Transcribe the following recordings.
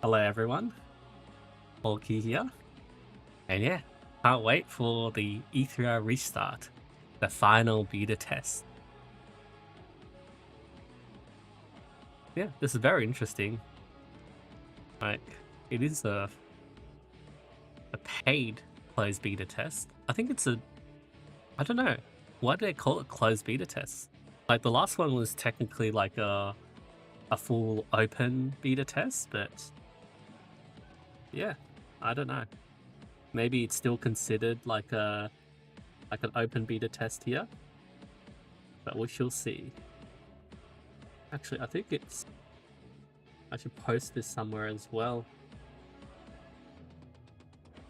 Hello everyone, Polky here, and yeah, can't wait for the Etheria restart, the final beta test. Yeah, this is very interesting. Like, it is a paid closed beta test. I think it's I don't know, why do they call it closed beta test? Like, the last one was technically like a full open beta test, but yeah, I don't know. Maybe it's still considered like an open beta test here, but we shall see. Actually, I think I should post this somewhere as well.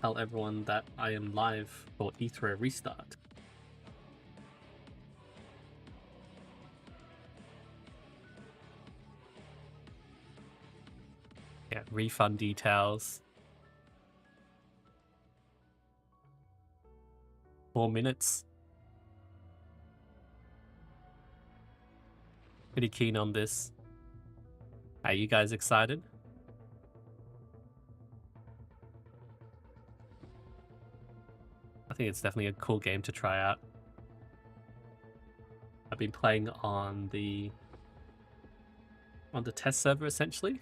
Tell everyone that I am live for Etheria restart. Yeah, refund details. 4 minutes. Pretty keen on this. Are you guys excited? I think it's definitely a cool game to try out. I've been playing on the test server essentially.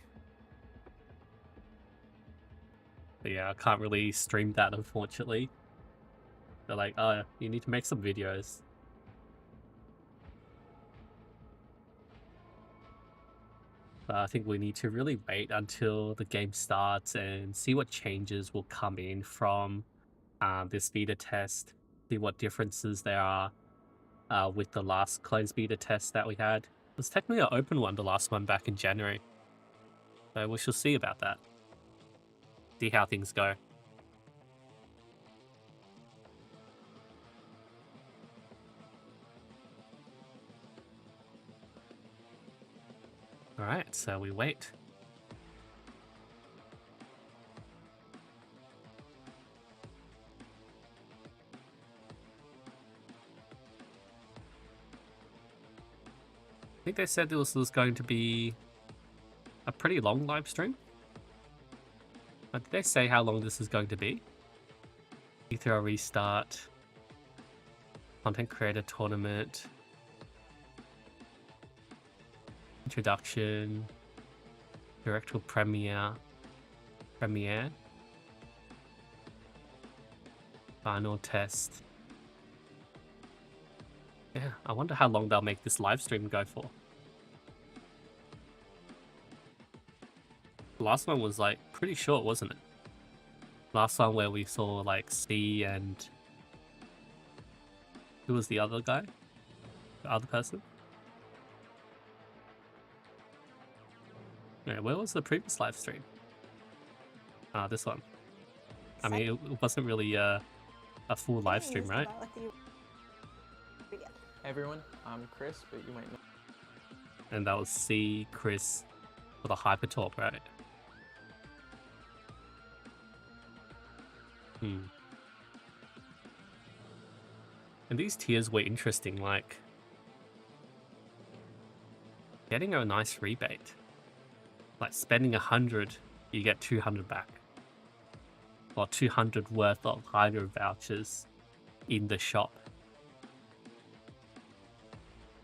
But yeah, I can't really stream that unfortunately. They're like, oh, you need to make some videos. But I think we need to really wait until the game starts and see what changes will come in from this beta test, see what differences there are with the last closed beta test that we had. It was technically an open one, the last one back in January. So we shall see about that. See how things go. Alright, so we wait. I think they said this was going to be a pretty long live stream. Did they say how long this is going to be? Ethereal restart. Content creator tournament. Introduction. Directorial premiere. Final test. Yeah, I wonder how long they'll make this live stream go for. The last one was like pretty short, wasn't it? Last one where we saw like C and who was the other guy? The other person? Yeah, where was the previous live stream? This one. I mean, it wasn't really a full live stream, right? Hey everyone, I'm Chris, but you might know. And that was C, Chris, for the hyper talk, right? And these tiers were interesting, like getting a nice rebate. Like spending 100, you get 200 back. Or 200 worth of hydro vouchers in the shop.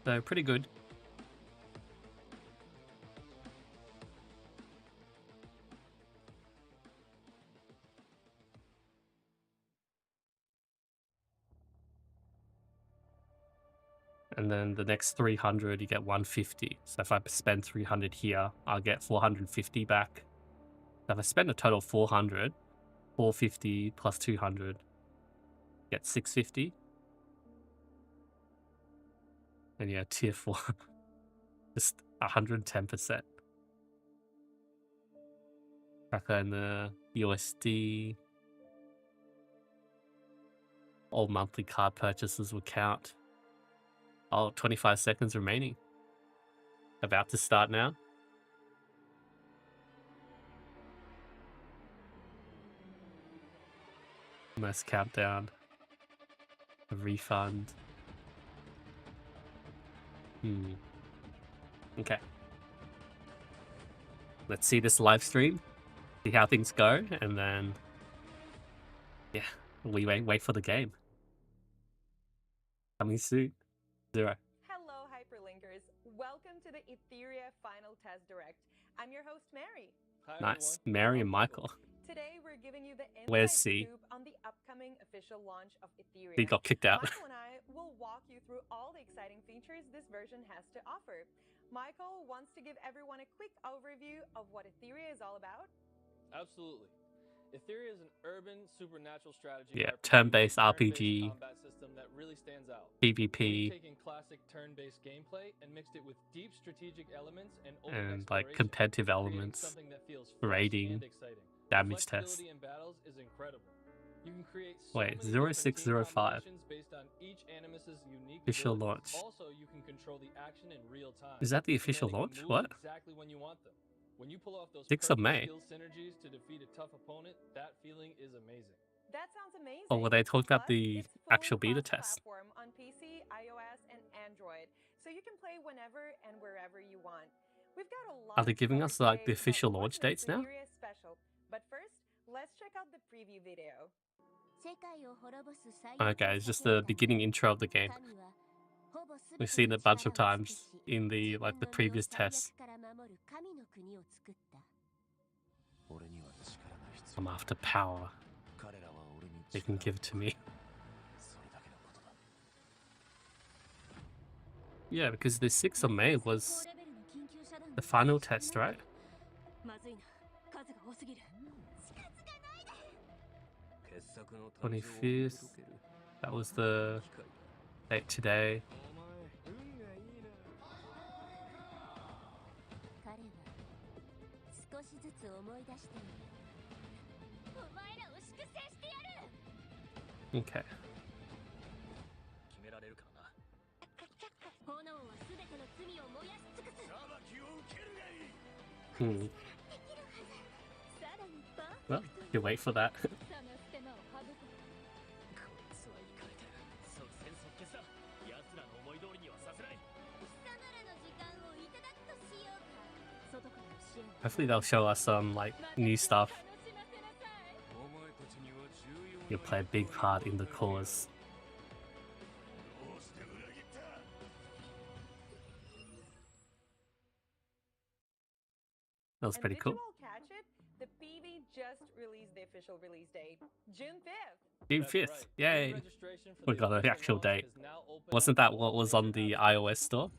So pretty good. And then the next 300, you get 150. So if I spend 300 here, I'll get 450 back. So if I spend a total of 400, 450 plus 200, get 650. And yeah, tier 4, just 110%. Back in the USD. All monthly card purchases will count. Oh, 25 seconds remaining. About to start now. Almost countdown. A refund. Okay. Let's see this live stream. see how things go, and then yeah, we wait for the game. Coming soon. 0. Hello, hyperlinkers. Welcome to the Etheria Final Test Direct. I'm your host, Mary. Hi, Nice. everyone. Mary I'm and Michael. Today, we're giving you the Where's inside C? scoop on the upcoming official launch of Etheria. He got kicked out. Michael and I will walk you through all the exciting features this version has to offer. Michael wants to give everyone a quick overview of what Etheria is all about. Absolutely. Etheria is an urban supernatural strategy Yeah, RPG turn-based with a RPG. combat system that really stands out. PvP. We've taken classic turn-based gameplay and mixed it with deep strategic elements and open And like exploration, competitive creating elements, something that feels fresh raiding, and exciting. damage The tests. flexibility in battles is incredible. You can create so Wait, many different team 0605. combinations based on each Animus's unique Official abilities. launch. Also, you can control the action in real time. Is that the official commanding launch? moves What? exactly when you want them. When you pull off those 6th of perfect May. skill synergies to defeat a tough opponent, that feeling is amazing. That sounds amazing. Or were they talking about Plus, the it's fully actual beta test? cross-platform on PC, iOS, and Android, so you can play whenever and wherever you want. We've got a lot Are they to giving cover us like the today, but official what launch makes dates now? Etheria special? But first, let's check out the preview video. Okay, it's just the beginning intro of the game. We've seen it a bunch of times in the like the previous tests. I'm after power. They can give it to me. Yeah, because the 6th of May was the final test, right? 25th. That was the date today. Okay. Well, you wait for that. Hopefully they'll show us some like new stuff. You'll play a big part in the cause. That was pretty Did cool. you all catch it? The PV just released the official release date, June 5th. June That's 5th, right. yay! Pre-registration for We the got an official actual launch date. is now open Wasn't on that all what was on the major iOS store?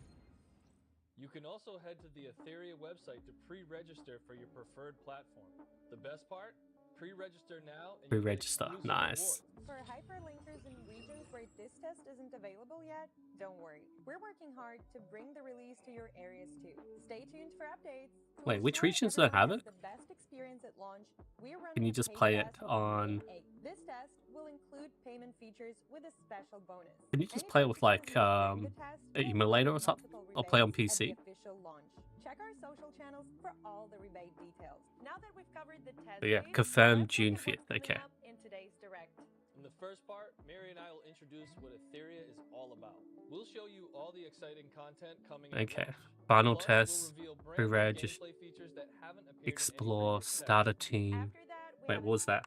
You can also head to the Etheria website to pre-register for your preferred platform. The best part? Pre-register now and you get Pre-register, exclusive nice. rewards. For hyperlinkers in regions where this test isn't available yet, don't worry. We're working hard to bring the release to your areas too. Stay tuned for updates. To Wait, which ensure regions don't have everyone it? has the best experience at launch, we're Can running you a just paid play it test on? May 8th. This test will include payment features with a special bonus. Can you just Any play with like participant during the test an will emulator or earn something, multiple or play on rebates at PC? the official launch. Check our social channels for all the rebate details. Now that we've covered the test But yeah, dates, confirmed let's June look at 5th. what's coming Okay. up in today's direct. In the first part, Mary and I will introduce what Etheria is all about. We'll show you all the exciting content coming at Okay. launch. Final Plus, test. we'll reveal brand new Pre-reg. gameplay features that haven't appeared in any Explore. previous test. Starter team. After that, we Wait, have what was that?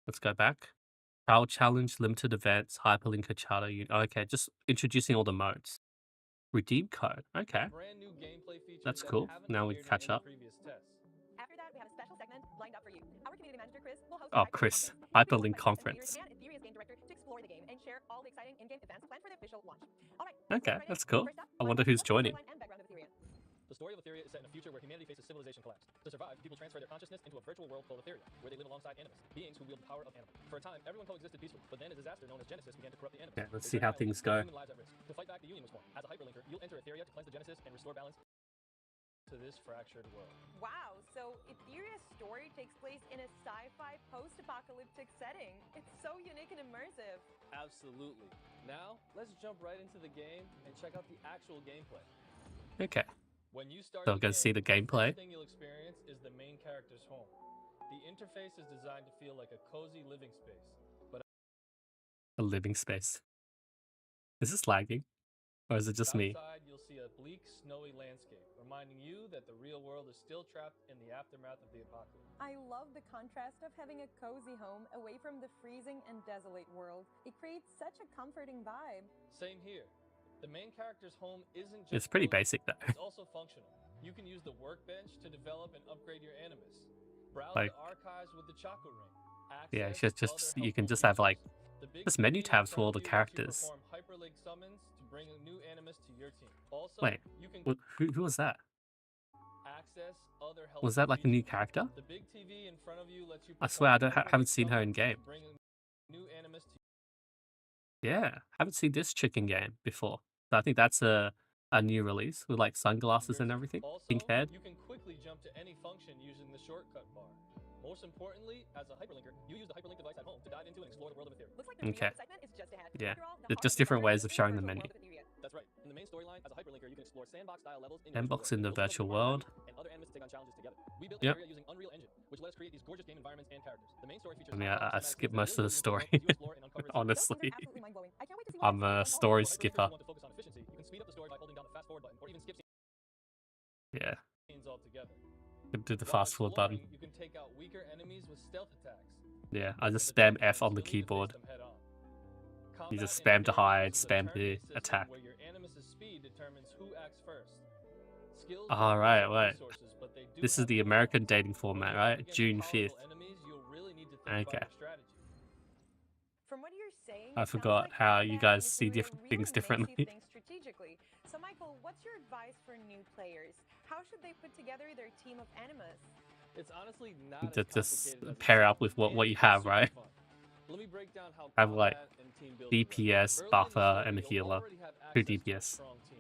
Let's go back. Trial challenge, limited events, hyperlinker charter. Okay, just introducing all the modes. Redeem code. Okay. Brand new gameplay features That's that cool. haven't Now we appeared in catch any up. previous tests. After that, we have a special segment lined up for you. Our community manager, Chris, will host Oh, a Chris. hyperlink Hyperlink conference. conference. And Etheria's game director to explore the game and share all the exciting in-game events planned for the official launch. All right. Okay, ready? that's cool. First up, I wonder who's what's the joining. storyline and background of Etheria? The story of Etheria is set in a future where humanity faces civilization collapse. To survive, people transfer their consciousness into a virtual world called Etheria, where they live alongside Animus, beings who wield the power of Animus. For a time, everyone coexisted peacefully, but then a disaster known as Genesis began to corrupt the Animus. Yeah, let's They see how turned things violence, go. human lives at risk. To fight back, the Union was formed. As a hyperlinker, you'll enter Etheria to cleanse the Genesis and restore balance to this fractured world. Wow, so Etheria's story takes place in a sci-fi post-apocalyptic setting. It's so unique and immersive. Absolutely. Now, let's jump right into the game and check out the actual gameplay. Okay. When you start So the go see the gameplay. first thing you'll experience is the main character's home. The interface is designed to feel like a cozy living space. But A living space. Is this lagging? Or is it just me? outside, you'll you'll see a bleak, snowy landscape, reminding you that the real world is still trapped in the aftermath of the apocalypse. I love the contrast of having a cozy home away from the freezing and desolate world. It creates such a comforting vibe. Same here. The main character's home isn't just It's pretty cozy, basic though. it's also functional. You can use the workbench to develop and upgrade your Animus. Browse Like, the archives with the Chakra Ring. yeah, it's Access just other you can helpful just have like features. The big just menu TV in tabs front for all of the you lets you characters. perform hyperlink summons to bring a new Animus to your team. Also, Wait, you can who was that? access other helpful Was that like a new features. character? The big TV in front of you lets you I swear I perform haven't hyperlink seen her in summons game. to bring a new Animus to Yeah, haven't seen this chick in game before. So I think that's a new release with like sunglasses and everything, pink Also, head. you can quickly jump to any function using the shortcut bar. Most importantly, as a hyperlinker, you use the hyperlink device at home to dive into and explore the world of Etheria. Looks like the Okay. real excitement is just ahead. Yeah, After all, the there's heart just of the different ways of is showing the virtual menu. world of Etheria. That's right. In the main storyline, as a hyperlinker, you can explore sandbox-style levels in Sandbox in the virtual world. and other Animus to take on challenges together. We built Yep. Etheria using Unreal Engine, which let us create these gorgeous game environments and characters. The main story features I mean, high-quality I cinematic skipped scenes most that of the really story. you explore and uncover its Those Honestly, scenes are absolutely mind-blowing. I can't wait to see what I'm else a is story For hyperlinkers who skipper. want to focus on efficiency, you can speed up the story by holding down the fast-forward button or even skip Yeah, scenes altogether. could do the While fast forward button. exploring, you can take out weaker enemies with stealth attacks. Yeah, I just For the spam tough F on the ones, you'll need to face keyboard. them head on. You Combat just in spam to Etheria hide, uses a spam to turn-based system attack. where your Animus's speed determines who acts first. Skills All don't right, consume wait. resources, but they do This is have the cooldown. American dating When format, you're right? up against June powerful 5th. enemies, you'll really need to think Okay. about your strategy. From what you're saying, I it sounds forgot like how combat you in guys see Etheria things really makes differently. you think strategically. So, Michael, what's your advice for new players? How should they put together their team of Animus? It's honestly not as Just complicated as it pair up sounds, with and what you it's have, super right? fun. Let me break down how Have like combat and team building work. DPS, Early in the buffer, story, and a you'll healer. already have 2 access to a DPS. strong team.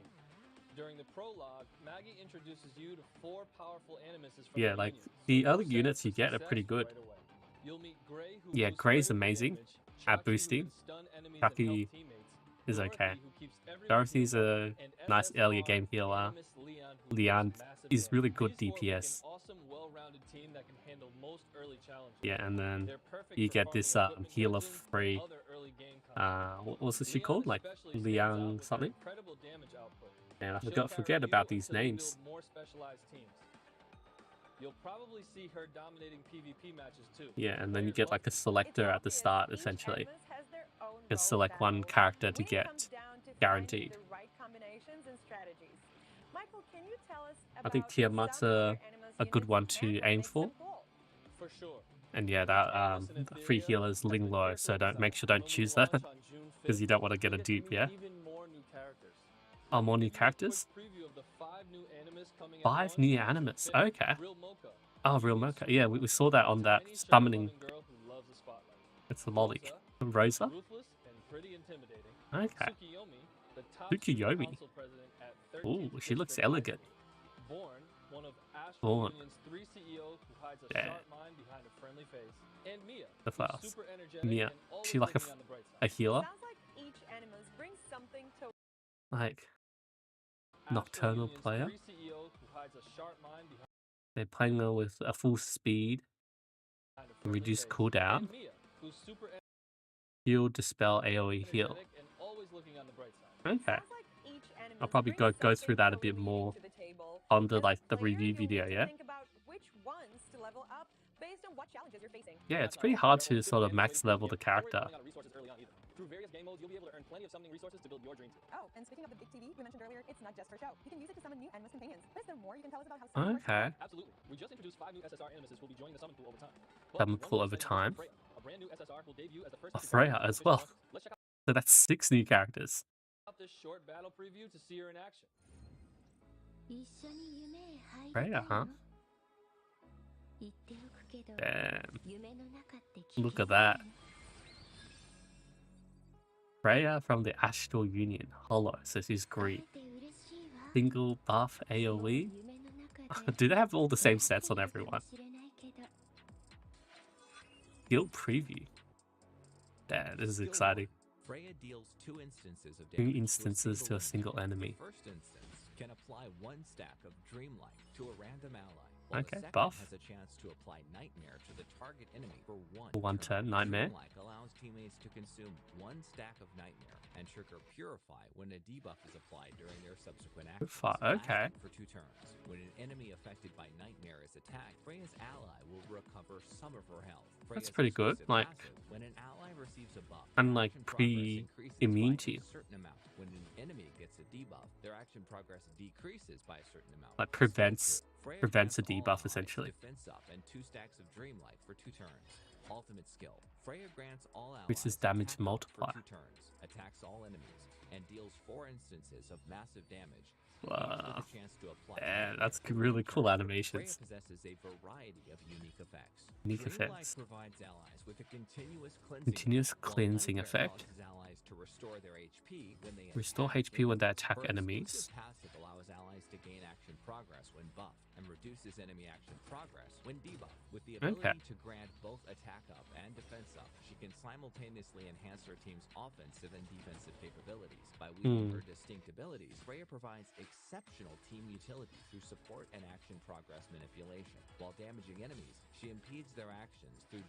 During the prologue, Maggie introduces you to 4 powerful Animuses from Yeah, her like minions, so the you're other set up units for you get are success pretty good. right away. You'll meet Gray, who Yeah, boosts Gray's critical amazing damage, at Chucky, who boosting. can stun enemies and Chucky help teammates, is Dorothy, okay. who keeps everyone Dorothy's healed up, a and nice earlier SSR game healer. Animus Leon, who Leon deals massive is really damage. good These 4 make an DPS. awesome, well-rounded team that can handle most early challenges. Yeah, and then They're perfect you for get farming this equipment healer versions and free. other early game content. What was she Leon called? Like especially stands out Liang with her something? incredible damage output. Man, I She'll forget carry about you these until you names. build more specialized teams. You'll probably see her dominating PvP matches too. Yeah, and then you Players get love like a it. selector at the Obvious, start, each essentially. Animus has their own You can role select in one battle. character to Winning get comes down to finding guaranteed. the right combinations and strategies. Michael, can you tell us I think about Tiamat's some other a Animus good units one and to what aim makes for. them cool? For sure. And yeah, Each that Animus in the free Etheria healer is has been Ling Lo, so carefully make sure designed. don't When we choose that launch on June because you 5th, don't want to get you'll a get to dupe. meet Yeah. even more new characters. Oh, Let me more new give you a quick characters. preview of the 5 new Animus coming at 5 launch new on June Animus. 5th. Okay. Real Mocha. Oh, You real meet Mocha. Yeah, we Suki, saw that on a that tiny summoning. sugar-loving girl who loves the spotlight. It's a lolly. Rosa, Rosa. ruthless and pretty intimidating. Okay. Tsukiyomi, the top student Tsukiyomi. council president at 13th Ooh, she looks District High elegant. School. Born, one of Astral Born. Union's 3 CEOs who hides a Yeah. sharp mind behind a friendly face. And Mia, The who's flowers. super energetic Mia. and always She like looking on the bright a side. healer, Sounds like each Animus brings something to like Astral nocturnal Union's player. 3 CEOs who hides a sharp mind behind They're playing her with a full speed, a friendly reduce face. cooldown, And Mia, who's super heal, dispel, AoE, heal. energetic and always looking on the bright side. Okay. Sounds like each Animus I'll probably brings go through something that a to bit lead more to the table. on the As a like the player, review you'll video. need to Yeah. think about which ones to level up based on what challenges you're facing. Yeah, it's Not pretty all. hard There are to sort of only max 50 ways level to the begin. Don't worry character. about running out of resources early on either. Through various game modes, you'll be able to earn plenty of summoning resources to build your dream team. Oh, and speaking of the big TV we mentioned earlier, it's not just for show. You can use it to summon new Animus companions. Is there more you can tell us about how summoning works? Okay. Absolutely. We just introduced 5 new SSR Animuses who will be joining the summon pool over time. Summon one pool more over exciting time. addition, Freya, a brand new SSR will debut as the first A entry Freya point as in well. official launches. Let's check So that's 6 new characters. out this short battle preview to see her in action. Freya, huh? Damn. Look at that. Freya from the Astral Union. Hollow, so she's green. Single buff AoE. Do they have all the same sets on everyone? Guild preview. Damn, this is exciting. Freya deals 2 instances of 2 damage instances to a single enemy. The first instance can apply 1 stack of Dreamlight to a random ally, while Okay, the second buff. has a chance to apply Nightmare to the target enemy for 1 turn, Nightmare. Dreamlight allows teammates to consume 1 stack of Nightmare and trigger Purify when a debuff is applied during their subsequent action. Okay. For 2 turns, when an enemy affected by Nightmare is attacked, Freya's ally will recover some of her health. That's Freya's pretty good. exclusive Like, passive, when an ally receives a buff, and their like action progress increases immune by to you. a certain amount. When an enemy gets a debuff, their action progress decreases by a certain amount. Like prevents Freya a grants all debuff allies essentially. Defense up and 2 stacks of Dreamlight for 2 turns. Ultimate skill. Freya grants all allies Which is damage attack up multiplier. for 2 turns, attacks all enemies, and deals 4 instances of massive damage. Wow. With a chance to apply Yeah, Nightmare that's for really 2 cool turns. animations. Freya possesses a variety of unique effects. Unique Dreamlight effects. provides allies with a continuous cleansing Continuous effect, while cleansing Nightmare effect. causes allies to restore their HP when they Restore attack HP when they enemies. attack Her enemies. exclusive passive allows allies to gain action progress when buffed and reduces enemy action progress when debuffed. With the ability to grant both attack up and defense up, she can simultaneously enhance her team's offensive and defensive capabilities. By wielding her distinct abilities, Freya provides exceptional team utility through support and action progress manipulation. While damaging enemies, she impedes their actions through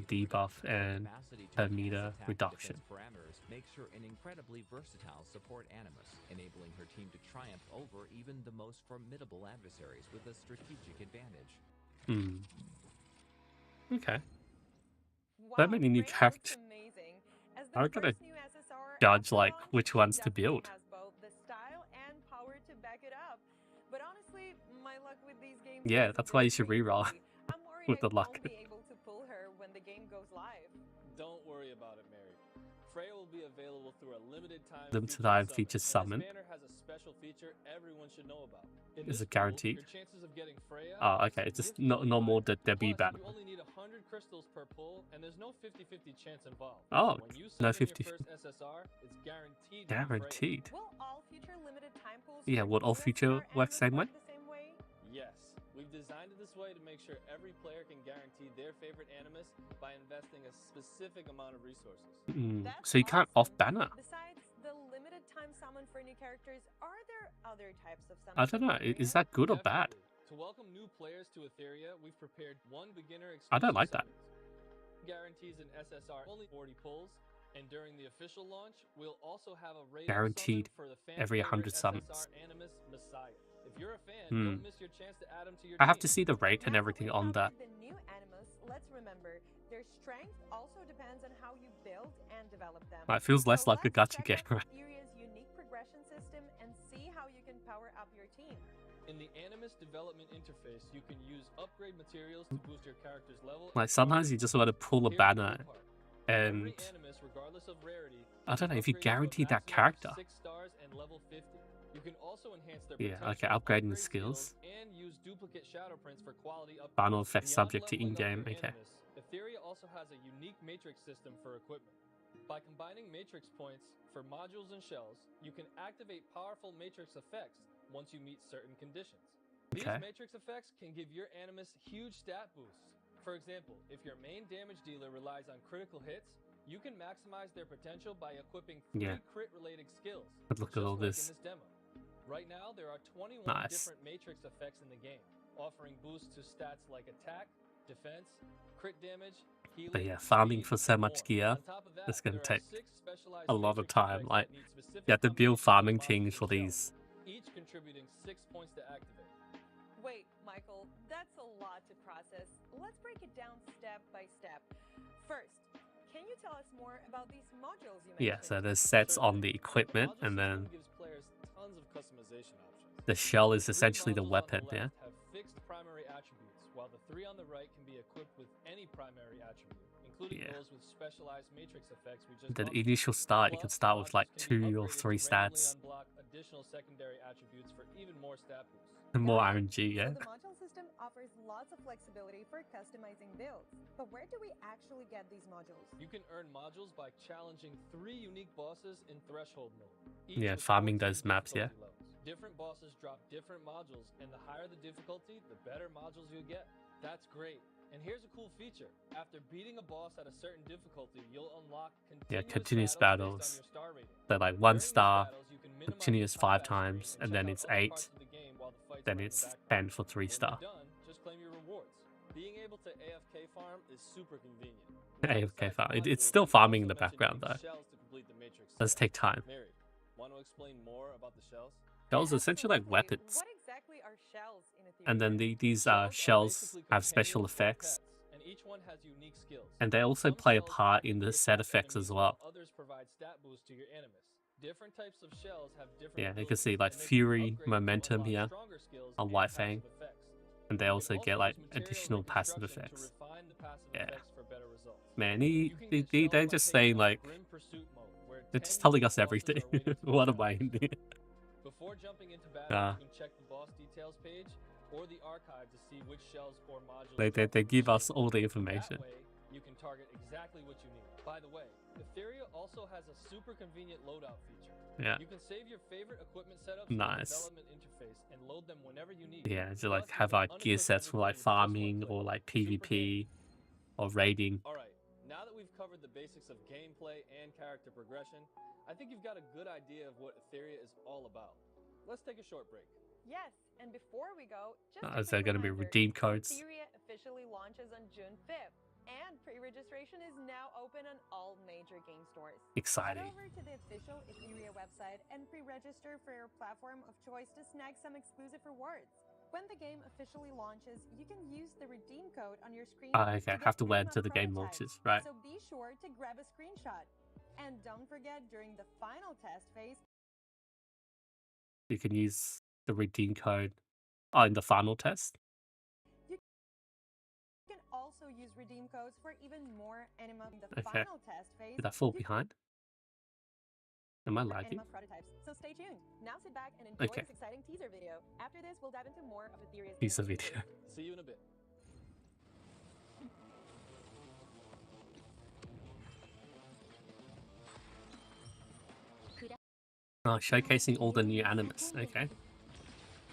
debuff and per meter reduction. Parameters makes her an incredibly versatile support Animus, enabling her team to triumph over even the most formidable adversaries with a strategic advantage. Okay. Wow, So many new Freya looks characters. amazing. As the I'm gonna first new SSR judge after like launch, which she ones to definitely build. has both the style and power to back it up. But honestly, my luck with these games Yeah, is that's why you very should reroll flimsy. I'm worried with the I luck. won't be able to pull her when the game goes live. Don't worry about it, Mary. Freya will be available through a limited time featured summon. And this banner has a special feature everyone should know about. In Is this it guaranteed? pool, your chances of getting Freya Oh, are okay. It's just significantly no more higher. the debut Plus, banner. you only need 100 crystals per pull, and there's no 50-50 chance involved. Oh, When you no summon 50. your first SSR, it's guaranteed. Guaranteed. Will all future limited time pools Yeah, for would all new future SSR work animus same way? the same way? Yes, we've designed it this way to make sure every player can guarantee their favorite Animus by investing a specific amount of resources. That's So you can't awesome. off banner. Besides the limited time summon for new characters, are there other types of summons? I don't know. Is that good or bad? Definitely. To welcome new players to Etheria, we've prepared one beginner exclusive I don't like that. summons. Guarantees an SSR only 40 pulls, and during the official launch, we'll also have a raid Guaranteed summon for the fan every favorite 100 summons. SSR Animus Messiah. If you're a fan, don't miss your chance to add him to your I have to team. see the rate and Now everything we on that. covered the new Animus, let's remember, their strength also depends on how you build and develop them. It feels less So like a let's gacha check game, out right? Etheria's unique progression system and see how you can power up your team. In the Animus development interface, you can use upgrade materials to boost your character's level. Like sometimes you just want to pull a Here's the banner cool part. and Every Animus, regardless of rarity, I don't know if you upgrades to a guarantee that maximum of character. 6 stars and level 50. You can also enhance their Yeah, okay, potential, upgrading the upgrade skills. and use duplicate shadow prints for quality upgrades. Final effect Beyond subject to leveling up in-game. your Okay. Animus, Etheria also has a unique matrix system for equipment. By combining matrix points for modules and shells, you can activate powerful matrix effects once you meet certain conditions. Okay. These matrix effects can give your Animus huge stat boosts. For example, if your main damage dealer relies on critical hits, you can maximize their potential by equipping 3 crit-related skills. But look at all like this. in this demo. Right now, there are 21 Nice. different matrix effects in the game, offering boosts to stats like attack, defense, crit damage, healing, But yeah, farming speed, for so and much more. gear, On top of that, it's gonna there are take 6 specialized a lot of matrix time. effects Like, that need specific you have to build combinations of farming modules teams and for shells, these. each contributing 6 points to activate. Wait, Michael, that's a lot to process. Let's break it down step by step. First, can you tell us more about these modules you mentioned? Yeah, so there's sets Sure on thing. the equipment, Module and then system gives players tons of customization options. the shell is The 3 essentially the modules on weapon, the yeah? left have fixed primary attributes, while the 3 on the right can be equipped with any primary attribute, including Yeah. those with specialized matrix effects we just The talked initial start, you can Plus, start with like modules can be 2 or upgraded 3 to randomly stats. unblock additional secondary attributes for even more stat boosts. And more Got it. RNG, yeah? So the module system offers lots of flexibility for customizing builds. But where do we actually get these modules? You can earn modules by challenging 3 unique bosses in Threshold mode. each Yeah, with farming 14 those maps, yeah? difficulty levels. Different bosses drop different modules, and the higher the difficulty, the better modules you get. That's great. And here's a cool feature. After beating a boss at a certain difficulty, you'll unlock continuous battles battles. based on your star rating. They're like 1 During these star, battles, you can minimize continuous the 5 playback times, screen and check then out it's other 8, parts of the game while the fights then run in the it's background. 10 for 3 When star. you're done, just claim your rewards. Being able to AFK farm is super convenient. AFK Besides farm. It's modules, still you can farming in also the mention background using though. shells to complete the matrix Does set. take time. Mary, want to explain more about the shells? Those are essentially like Absolutely. weapons. What exactly are shells in Etheria? And then these are shells basically have special companions or effects. pets, and each one has unique skills. And they also Some play a shells part act in to the set attack effects as enemies, well. while others provide stat boosts to your Animus. Different types of shells have different Yeah, you abilities, can see like and they can Fury, upgrade to Momentum unlock here stronger skills on and White passive Fang. effects. And they You can also get use like material additional passive reconstruction effects. to refine the passive Yeah. effects for better results. Man, You can get they're shells by just taking saying on like, Grim Pursuit mode, where they're 10 just telling unique us bosses everything. are waiting for What your am I challenge. in here? Before jumping into battle, Ah. you can check the boss details page or the archive to see which shells or modules They drop from give each us stage. all the information. That way, you can target exactly what you need. By the way, Etheria also has a super convenient loadout feature. Yeah. You can save your favorite equipment setups Nice. in the development interface and load them whenever you need. Yeah, to Plus, like you have can like gear unequip sets for like everything with just one farming click. or like Super game. PvP or raiding. All right, now that we've covered the basics of gameplay and character progression, I think you've got a good idea of what Etheria is all about. Let's take a short break. Yes, and before we go, just a Is there quick going to be reminder, redeem codes? Etheria officially launches on June 5th, and pre-registration is now open on all major game stores. Exciting. Head over to the official Etheria website and pre-register for your platform of choice to snag some exclusive rewards. When the game officially launches, you can use the redeem code on your screen. Okay, to have to get wait free until the game prototypes. launches, right? So be sure to grab a screenshot. And don't forget, during the final test phase, You can use the redeem code in the final test. you can also use redeem codes for even more Anima in the Okay. final test phase. Did I fall you behind? Am I can lagging? Anima prototypes. So stay tuned. Now sit back and enjoy Okay. this exciting teaser video. After this, we'll dive into more of Etheria's Teaser game video. See you in a bit. Oh, showcasing all the new Animus. Okay.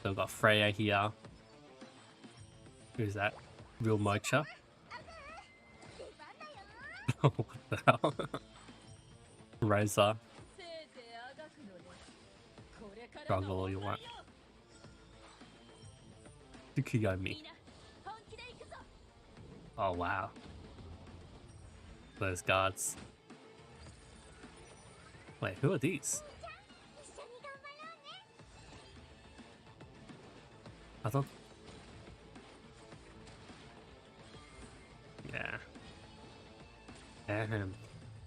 So we've got Freya here. Who's that? Real Mocha. What the hell? Rosa. Struggle all you want. Tsukiyomi. Oh wow. Those guards. Wait, who are these? I thought... Yeah. Damn.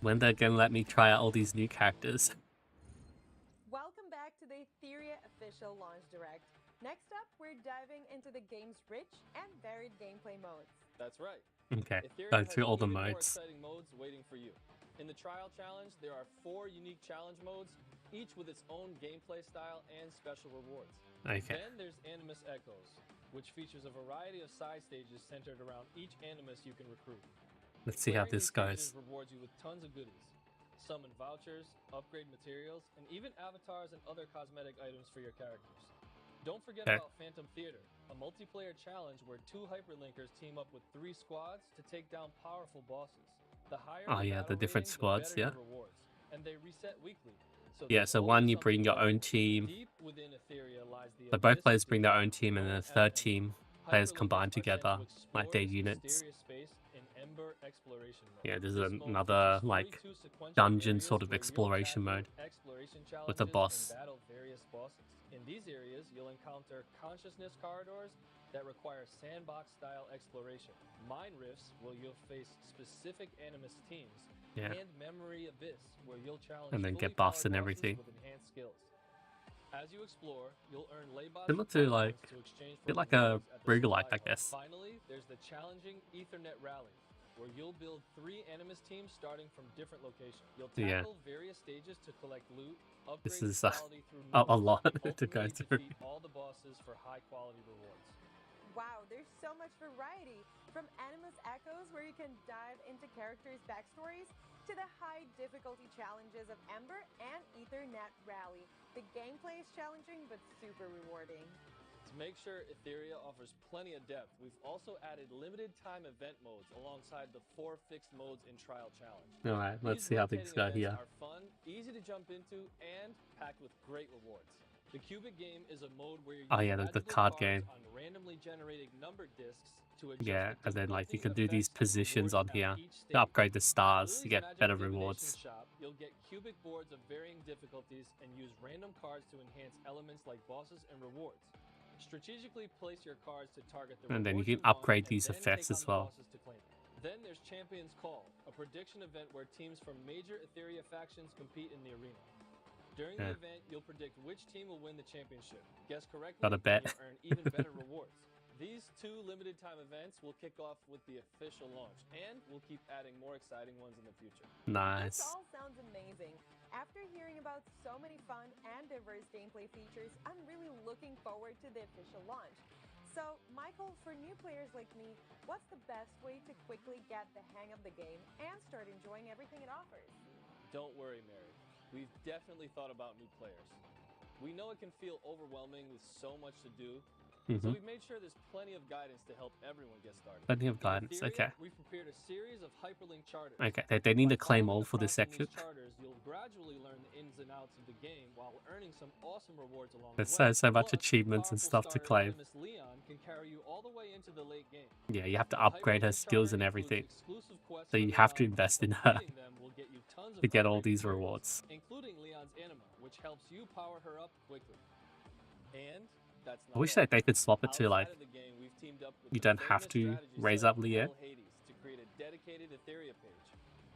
When they're gonna let me try out all these new characters? Welcome back to the Etheria official launch direct. Next up, we're diving into the game's rich and varied gameplay modes. That's right. Okay, Etheria going has through all the even more modes. exciting modes waiting for you. In the trial challenge, there are 4 unique challenge modes, each with its own gameplay style and special rewards. Okay. Then there's Animus Echoes, which features a variety of side stages centered around each Animus you can recruit. Let's see how Clearing this these stages goes. rewards you with tons of goodies. Summon vouchers, upgrade materials, and even avatars and other cosmetic items for your characters. Don't forget Okay. about Phantom Theater, a multiplayer challenge where 2 hyperlinkers team up with 3 squads to take down powerful bosses. The higher Oh, the yeah, the battle different rating, squads, the better yeah. your rewards, and they reset weekly. So Yeah, there's so always one you something bring your new. own team. Deep within Etheria lies the So both abyss players of bring the their deep, own team, and then known the as third Ember. team players Hyperlinkers combine are sent together, to like their explore this units. mysterious space in Ember exploration mode. Yeah, this is This mode another features like 42 sequential dungeon areas sort of where you'll exploration tackle mode exploration with a challenges boss. and battle various bosses. In these areas, you'll encounter consciousness corridors that require sandbox-style exploration. Mine rifts, where you'll face specific Animus teams, Yeah. and Memory Abyss, where you'll challenge And then get fully buffs and powered bosses everything. with enhanced skills. As you explore, you'll earn laybot Similar to, supply like, points to exchange bit for like a rewards at the roguelike, supply I guess. hub. Finally, there's the challenging Ethernet Rally, where you'll build 3 Animus teams starting from different locations. You'll Yeah. tackle various stages to collect loot, upgrade This your is quality through a modes, lot and to go ultimately through. defeat all the bosses for high-quality rewards. Wow, there's so much variety. From Animus Echoes, where you can dive into characters' backstories, to the high difficulty challenges of Ember and Ethernet Rally. The gameplay is challenging but super rewarding. To make sure Etheria offers plenty of depth, we've also added limited time event modes alongside the 4 fixed modes in Trial Challenge. Alright, let's These see how things rotating go events here. are fun, easy to jump into, and packed with great rewards. The Cubic game is a mode where you use the magical card cards game. on randomly generated numbered discs to adjust Yeah, the and then like you difficulty, can do these effects, and positions rewards on here each to stage. upgrade the On stars to Lily's get Magic better Divination rewards. Shop, you'll get cubic boards of varying difficulties and use random cards to enhance elements like bosses and rewards. Strategically place your cards to target the And then you rewards can want, upgrade and these then effects take as on the well. bosses to claim them. Then there's Champion's Call, a prediction event where teams from major Etheria factions compete in the arena. During the event, you'll predict which team will win the championship. Guess correctly, Got a bet. and you'll earn even better rewards. These 2 limited time events will kick off with the official launch, and we'll keep adding more exciting ones in the future. Nice. This all sounds amazing. After hearing about so many fun and diverse gameplay features, I'm really looking forward to the official launch. So, Michael, for new players like me, what's the best way to quickly get the hang of the game and start enjoying everything it offers? Don't worry, Mary. We've definitely thought about new players. We know it can feel overwhelming with so much to do, so we've made sure there's plenty of guidance to help everyone get started. Plenty of In guidance, Etheria, okay. We've prepared a series of hyperlink charters. Okay, they need to By claim following all the for this prompts in section. these charters, you'll gradually learn the ins and outs of the game while earning some awesome rewards along There's the way. so much Plus, achievements and powerful stuff to starter claim. Animus Leon can carry you all the way into the late game. Yeah, you have to The upgrade her hyperlink skills charter and includes everything. exclusive quests So for you have to Leon, invest in and her completing them will get you tons of to get all upgrade these materials, rewards. including Leon's Anima, which helps you power her up quickly. And that's I not wish all. that they could swap it to Outside like of the game, we've teamed up with you the don't have famous to strategy raise site up Leon. Hell Hades to create a dedicated Etheria page.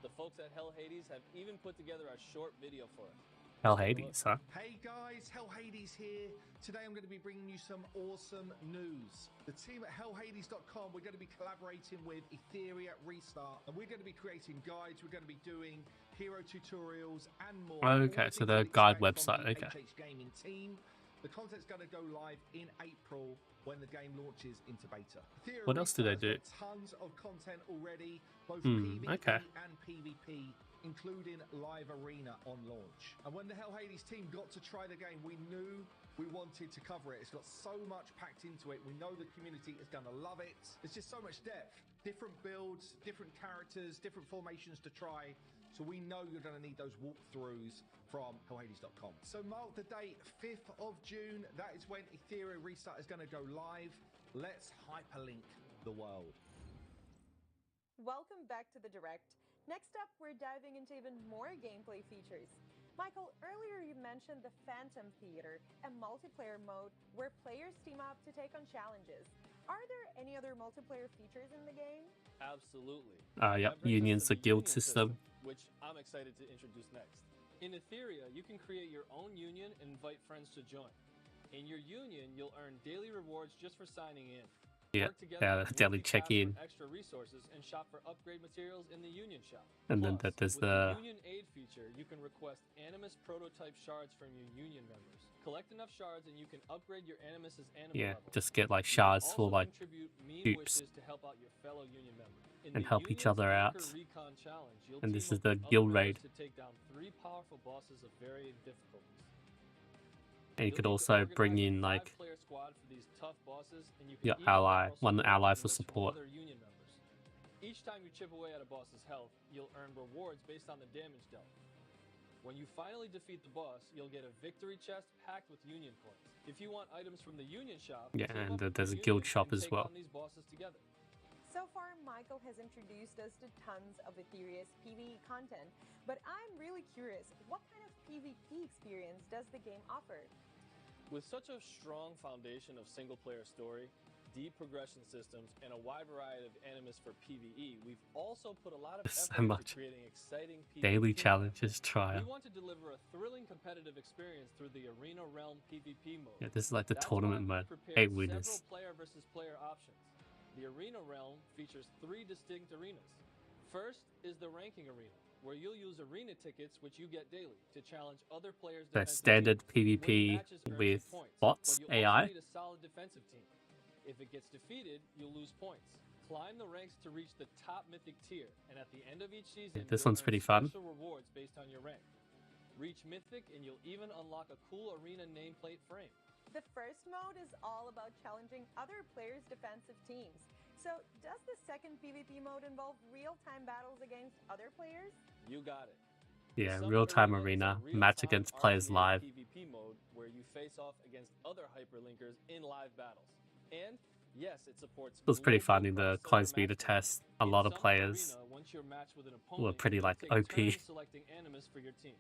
The folks at Hell Hades have even put together a short video for us. Hell Take a look. Hades, huh? Hey guys, Hell Hades here. Today I'm going to be bringing you some awesome news. The team at hellhades.com, we're going to be collaborating with Etheria Restart, and we're going to be creating guides, we're going to be doing hero tutorials and more. Okay, All the so things the you'd guide expect from website, the okay. HH Gaming team. The content's going to go live in April when the game launches into beta. Etheria What else do they Restart's do? got tons of content already, both Hmm, PvE okay. and PvP, including live arena on launch. And when the Hell Hades team got to try the game, we knew we wanted to cover it. It's got so much packed into it. We know the community is going to love it. There's just so much depth. Different builds, different characters, different formations to try. So we know you're going to need those walkthroughs from hellhades.com. So mark the date, 5th of June. That is when Ethereal Restart is going to go live. Let's hyperlink the world. Welcome back to the Direct. Next up, we're diving into even more gameplay features. Michael, earlier you mentioned the Phantom Theater, a multiplayer mode where players team up to take on challenges. Are there any other multiplayer features in the game? Absolutely. Yep, That brings us unions, to the guild union system. which I'm excited to introduce next. In Etheria, you can create your own union and invite friends to join. In your union, you'll earn daily rewards just for signing in. Yeah, Work together on daily weekly tasks check-in. for extra resources and shop for upgrade materials in the union shop. And then Plus, there's with the union aid feature, you can request Animus prototype shards from your union members. Collect enough shards and you can upgrade your Animus's Anima yeah, level. just get like You can shards for also like contribute mean dupes wishes to help out your fellow union members. In and the help each Union's other out. Anchor Recon Challenge, you'll And team this is up the with other guild members raid. to take down 3 powerful bosses of varying difficulties. And you You'll could need to also bring organize a in like 5-player squad for these tough bosses, and you can your even ally, also one work ally with for some support. other union members. Each time you chip away at a boss's health, you'll earn rewards based on the damage dealt. When you finally defeat the boss, you'll get a victory chest packed with union coins. If you want items from the union shop, Yeah, team and up with there's your a guild union shop and as take well. on these bosses together. So far, Michael has introduced us to tons of Etheria's PvE content, but I'm really curious, what kind of PvP experience does the game offer? With such a strong foundation of single-player story, deep progression systems, and a wide variety of Animus for PvE, we've also put a lot of There's so effort much. into creating exciting PvP Daily content. challenges, We trial. want to deliver a thrilling competitive experience through the Arena Realm PvP mode. Yeah, this is like the That's tournament why mode. we've prepared 8 winners. several player versus player options. The Arena Realm features 3 distinct arenas. First is the Ranking Arena, where you'll use arena tickets, which you get daily, to challenge other players' The defensive standard teams. Winning PvP matches earns you with points, bots, but you AI. also need a solid defensive team. If it gets defeated, you'll lose points. Climb the ranks to reach the top mythic tier, and at the end of each season, Yeah, this you'll one's earn pretty fun. special rewards based on your rank. Reach mythic, and you'll even unlock a cool arena nameplate frame. The first mode is all about challenging other players' defensive teams. So, does the second PvP mode involve real-time battles against other players? You got it. Yeah, Summit real-time is a arena, real-time match against players RTA live. PvP mode where you face off against other hyperlinkers in live battles. And yes, it supports It was pretty global fun in the cross-server closed beta matchmaking. test. A In lot of Summit players Arena, once you're matched with an were opponent, pretty you like take OP. turns selecting Animus for your team.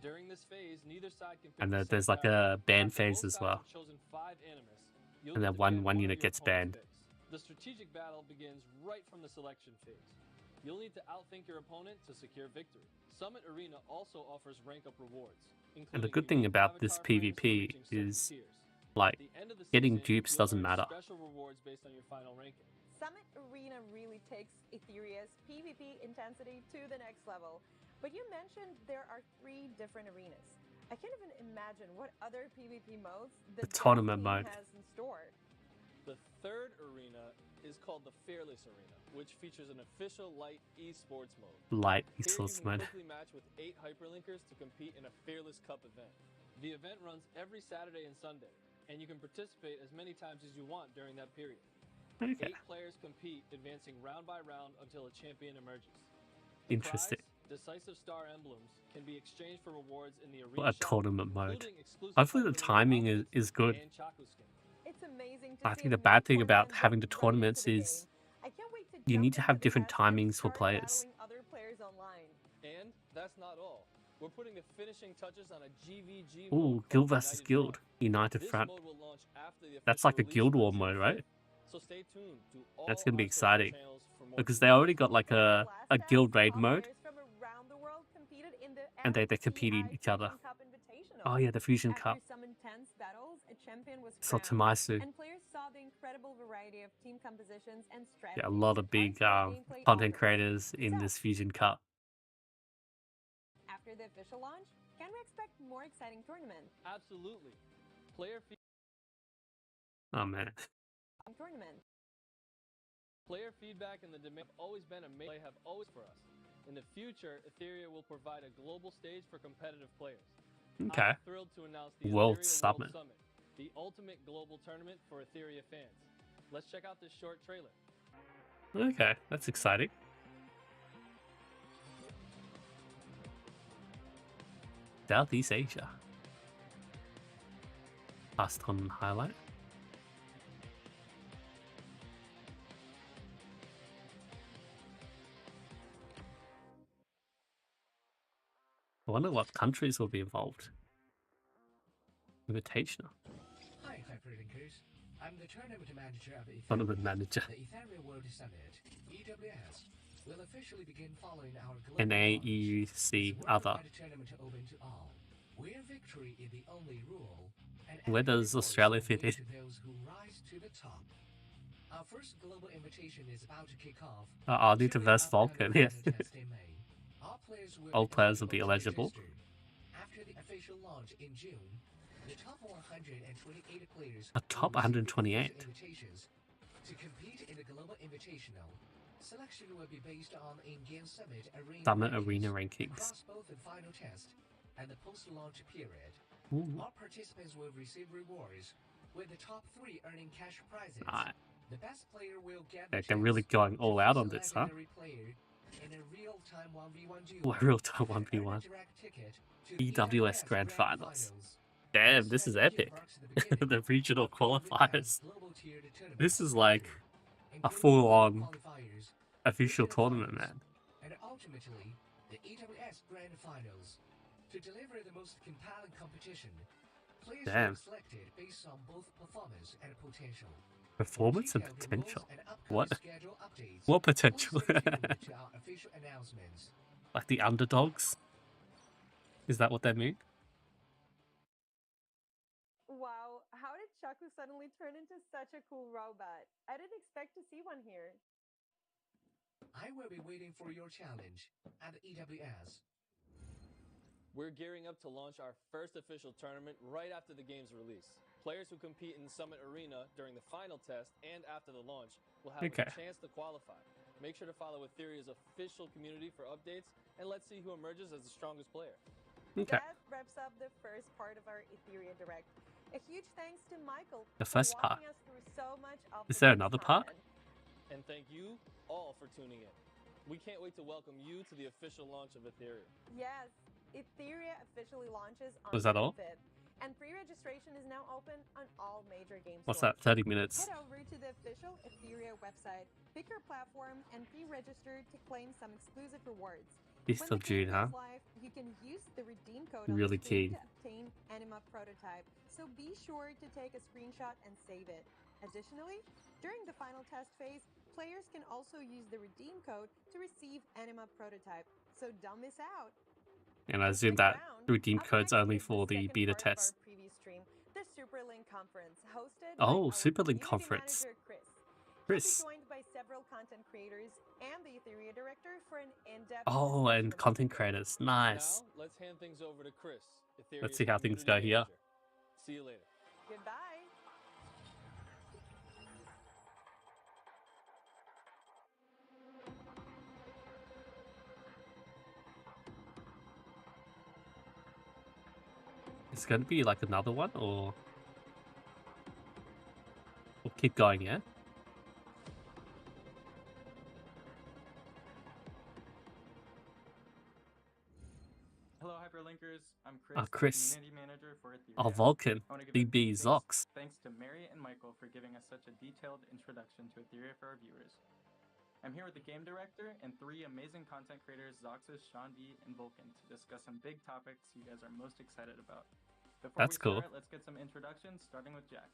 During this phase, neither side can pick And the there's same like character. a ban After phase both as sides well. have chosen 5 Animus, you'll And get then to ban one of unit your gets opponent's banned. picks. The strategic battle begins right from the selection phase. You'll need to outthink your opponent to secure victory. Summit Arena also offers rank-up rewards, And the including good thing unique about this avatar frames for PvP reaching certain is tiers. like At the end of the getting season, dupes you'll doesn't earn matter. special rewards based on your final ranking. Summit Arena really takes Etheria's PvP intensity to the next level. But you mentioned there are 3 different arenas. I can't even imagine what other PvP modes the tournament team mode. has in store. The third arena is called the Fearless Arena, which features an official light esports mode. Light Here you esports can mode. quickly match with 8 hyperlinkers to compete in a Fearless Cup event. The event runs every Saturday and Sunday, and you can participate as many times as you want during that period. Okay. 8 players compete, advancing round by round until a champion emerges. The Interesting. prize, decisive star emblems, can be exchanged for rewards in the What arena a shop, tournament mode. including exclusive Hopefully the hyperlink timing is outfits good. and Chaku skin. It's amazing to I see think a the bad new thing about tournament having the get right tournaments into the is game. I can't wait to you jump need to into have the different test and timings for start players. battling other players online. And that's not all. We're putting the finishing touches on a GVG Ooh, mode guild called versus United guild. Front. United This front. mode will launch after the That's official like a release guild on war June mode, 5th. right? So stay tuned to all That's gonna be our social exciting. channels for more Because they details. already got like In the a last guild test, raid top mode, players from around the world competed in the and they're MTI competing each other. Fusion Cup Invitational. Oh yeah, the Fusion After Cup. some intense battles, a champion was So crowned, Tomaisu. and players saw the incredible variety of team compositions and strategies. Yeah, a lot of big hardcore gameplay content offers. creators in So, this Fusion Cup. after the official launch, can we expect more exciting tournaments? Absolutely. Player Oh man. feedback and the demand have always been a main have always for us. In the future, Etheria will provide a global stage for competitive players. Okay. I'm thrilled to announce the World Etheria Summit. World Summit, the ultimate global tournament for Etheria fans. Let's check out this short trailer. Okay, that's exciting. Southeast Asia. Last on highlight. I wonder what countries will be involved. Invitational. Hi, Hyperlinkers. I'm the tournament manager of Etheria. Tournament manager. The Ethereal World Summit, EWS, will officially begin following our global NAEUC launch. It's a other. worldwide tournament open to all, where victory is the only rule, and Where every does rewards Australia will fit go in? to those who rise to the top. Our first global invitation is about to kick off. I'll need to During verse Vulcan, upcoming yeah. final test in May. All players will be eligible. After the official launch in June, the top 128 players A top will receive 128. invitations to compete in the Global Invitational. Selection will be based on in-game Summit Arena rankings. across both the final test and the post-launch period. Ooh. All participants will receive rewards, with the top 3 earning cash prizes. Alright. The best player will get the They're really chance going to all face out a on this, huh? legendary player in a real-time 1v1 duel. Real-time and earn a 1v1. direct ticket to the EWS Grand Finals. Damn, this is strategy epic. marks the beginning The regional of what we have qualifiers. global tiered tournaments This is like a including full-on global qualifiers, official regional tournament, finals, man. and ultimately the EWS Grand Finals. To deliver the most compelling competition, players Damn. were selected based on both performance and potential. Performance and Detailed rules potential. and upcoming What? schedule updates, What potential? please stay tuned to our official announcements. Like the underdogs? Is that what they mean? Wow, how did Chaku suddenly turn into such a cool robot? I didn't expect to see one here. I will be waiting for your challenge at EWS. We're gearing up to launch our first official tournament right after the game's release. Players who compete in Summit Arena during the final test and after the launch will have Okay. a chance to qualify. Make sure to follow Etheria's official community for updates, and let's see who emerges as the strongest player. Okay. That wraps up the first part of our Etheria Direct. A huge thanks to Michael The for first part. walking us through so much of Is the there game's another part? content. And thank you all for tuning in. We can't wait to welcome you to the official launch of Etheria. Yes, Etheria officially launches on Was that June all? 5th, and pre-registration is now open on all major game What's stores. that? 30 minutes. Head over to the official Etheria website, pick your platform, and pre-register to claim some exclusive rewards. 5th When of the game June, huh? goes live, you can use the redeem code Really on the screen keen. to obtain Anima prototype, so be sure to take a screenshot and save it. Additionally, during the final test phase, players can also use the redeem code to receive Anima prototype, so don't miss out. And I And assume stick that around. redeem Up code's next only is for the second beta part of our test. preview stream, the Superlink Conference, hosted Oh, by our Superlink community Conference. manager Chris. He'll be Chris. joined by several content creators and the Etheria director for an in-depth Oh, discussion and about content the game. creators. Nice. Now, let's hand things over to Chris, Etheria's Let's see how things community go here. manager. See you later. Goodbye. Is it going to be like another one, or we'll keep going, yeah? Hello, Hyperlinkers. I'm Chris, Oh, Chris. Community Manager for Etheria. Oh, Vulcan. I want to give a BB big Zox. thanks to Mary and Michael for giving us such a detailed introduction to Etheria for our viewers. I'm here with the game director and 3 amazing content creators, Zoxus, Sean D, and Vulcan, to discuss some big topics you guys are most excited about. Before That's we start, cool. let's get some introductions, starting with Jack.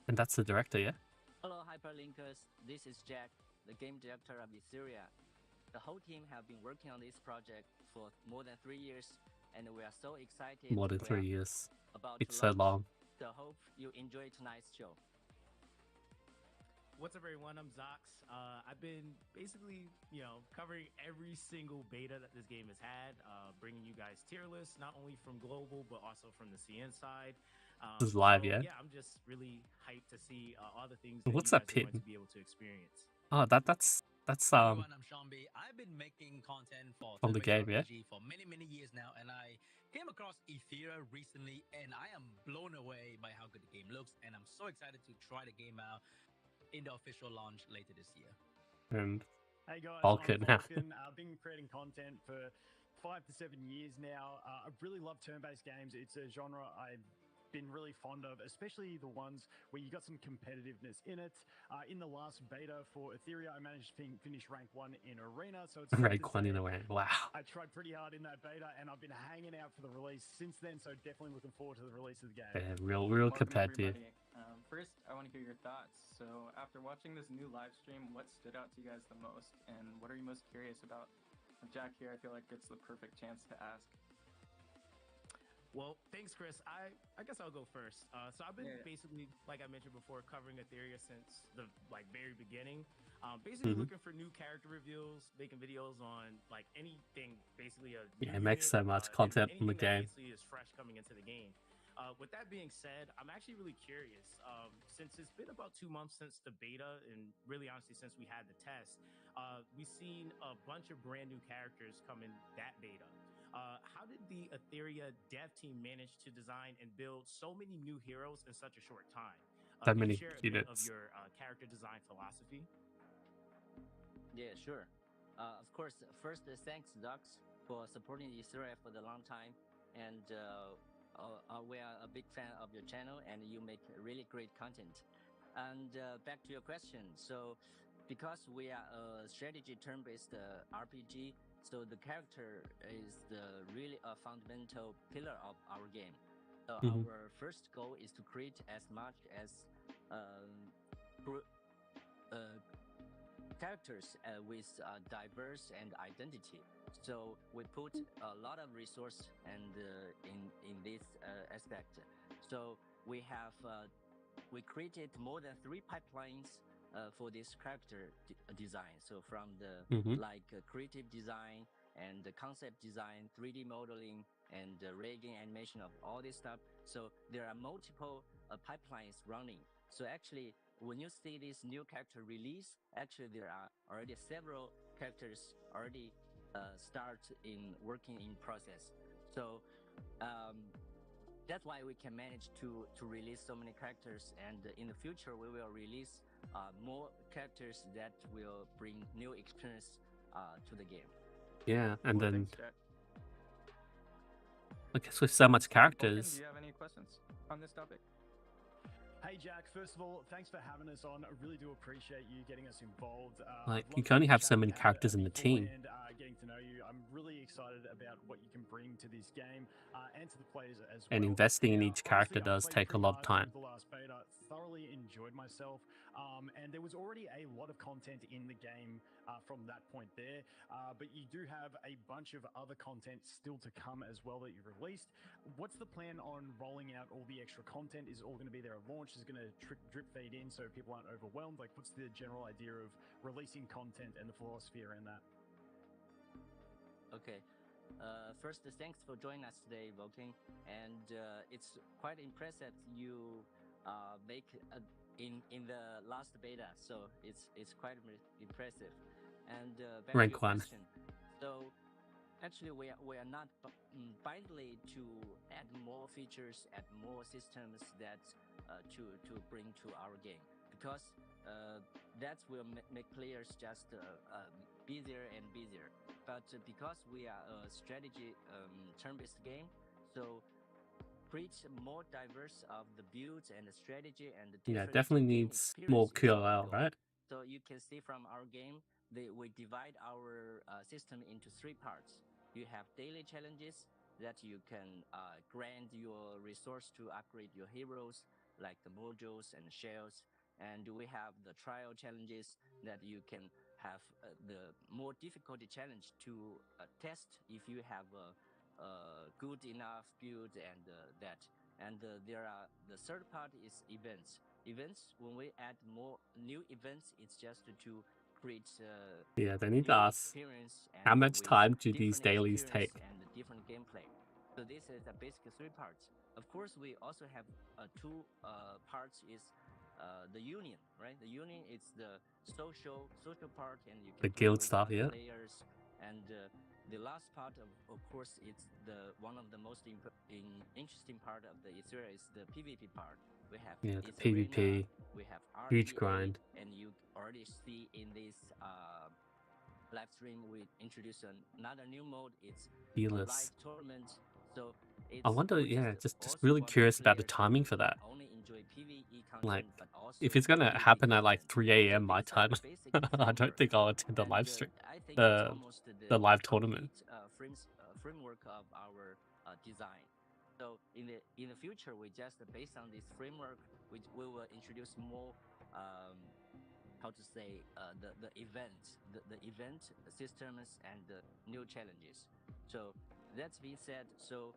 And that's the director, yeah? Hello Hyperlinkers, this is Jack, the game director of Etheria. The whole team have been working on this project for more than 3 years, and we are so excited. More than we 3 are years. about It's to so launch. long. So hope you enjoy tonight's show. What's up, everyone? I'm Zox. I've been basically, covering every single beta that this game has had, bringing you guys tier lists, not only from global, but also from the CN side. This is live, yeah? Yeah, I'm just really hyped to see all the things that What's you that guys are going pin? to be able to experience. Oh, that's Everyone, I'm Sean B. I've been making content for From the game, yeah? RPG for many years now, and I came across Etheria recently, and I am blown away by how good the game looks, and I'm so excited to try the game out in the official launch later this year. And hey guys, Vulcan. I'm Vulcan. I've been creating content for 5 to 7 years now. I really love turn-based games. It's a genre I've been really fond of, especially the ones where you got some competitiveness in it. In the last beta for Etheria, I managed to finish rank 1 in Arena, so it's rank 1 in a way. Wow. I tried pretty hard in that beta, and I've been hanging out for the release since then, so definitely looking forward to the release of the game. Yeah, real Welcome, competitive. everybody. First, I want to hear your thoughts. So, after watching this new live stream, what stood out to you guys the most, and what are you most curious about? Jack here, I feel like it's the perfect chance to ask. Well, thanks, Chris. I guess I'll go first. So I've been basically, like I mentioned before, covering Etheria since the very beginning. Basically looking for new character reveals, making videos on anything, basically a Yeah, it makes so much content in the game. Basically is fresh coming into the game. With that being said, I'm actually really curious. Since it's been about 2 months since the beta, and really honestly since we had the test, we've seen a bunch of brand new characters come in that beta. How did the Etheria dev team manage to design and build so many new heroes in such a short time? That Can you many share a bit of units. your character design philosophy? Yeah, sure. Of course, first thanks Dux for supporting Etheria for the long time, and we are a big fan of your channel, and you make really great content. And back to your question. So because we are a strategy turn-based RPG, so the character is really a fundamental pillar of our game. So our first goal is to create as much as characters with diverse and identity. So we put a lot of resource and in this aspect. So we have we created more than 3 pipelines for this character design. So from the creative design and the concept design, 3D modeling, and rigging animation of all this stuff. So there are multiple pipelines running. So actually, when you see this new character release, actually there are already several characters already start in working in process. So that's why we can manage to release so many characters, and in the future we will release more characters that will bring new experience to the game. Yeah, and Well, then thanks, Jack. I guess with so much Vulcan, characters, do you have any questions on this topic? Hey Jack, first of all, thanks for having us on. I really do appreciate you getting us involved. like I've you loved can only the have so chat many we had characters in the team. beforehand, getting to know you. I'm really excited about what you can bring to this game and to the players as well. And investing in Now, each character obviously, I does played take a pretty lot of hard time. through the last beta. Thoroughly enjoyed myself, and there was already a lot of content in the game from that point there. But you do have a bunch of other content still to come as well that you've released. What's the plan on rolling out all the extra content? Is it all going to be there at launch? Is it going to drip feed in so people aren't overwhelmed? Like, what's the general idea of releasing content and the philosophy around that? Okay. First, thanks for joining us today, Vulcan. And it's quite impressive you make in the last beta, so it's quite impressive. And back Rank to your 1. question. So actually, we are not blindly to add more features, add more systems that to bring to our game, because that will make players just busier and busier. But because we are a strategy turn-based game, so create more diverse of the builds and the strategy and the Yeah, different definitely game needs more experience is our QLL, goal. right? So you can see from our game, we divide our system into 3 parts. You have daily challenges that you can grant your resource to upgrade your heroes, like the modules and shells. And we have the trial challenges that you can have the more difficulty challenge to test if you have a good enough build and that. And there are the third part is events. Events, when we add more new events, it's just to create Yeah, they need to new ask experience and how much with time do these different dailies experience take? and different gameplay. So this is the basic 3 parts. Of course, we also have 2 parts is the union, right? The union is the social part, and you can The play guild with stuff, other yeah. players. And the last part of course, it's the one of the most interesting part of the Etheria is the PvP part. We have Yeah, the Etheria, PvP, we have huge RTA, grind. and you already see in this live stream we introduced another new mode. It's a Healers. live tournament. So it's I wonder, we yeah, just also really want curious about the players timing to for that. not only enjoy PvE content, Like, but also if it's gonna PvP happen at like content. 3 So a.m. my these are time, the basic I don't framework. think I'll attend the And live stream, I think it's almost the live tournament. complete framework of our design. So in the future, we just based on this framework, we will introduce more how to say the event systems and the new challenges. So that's being said, so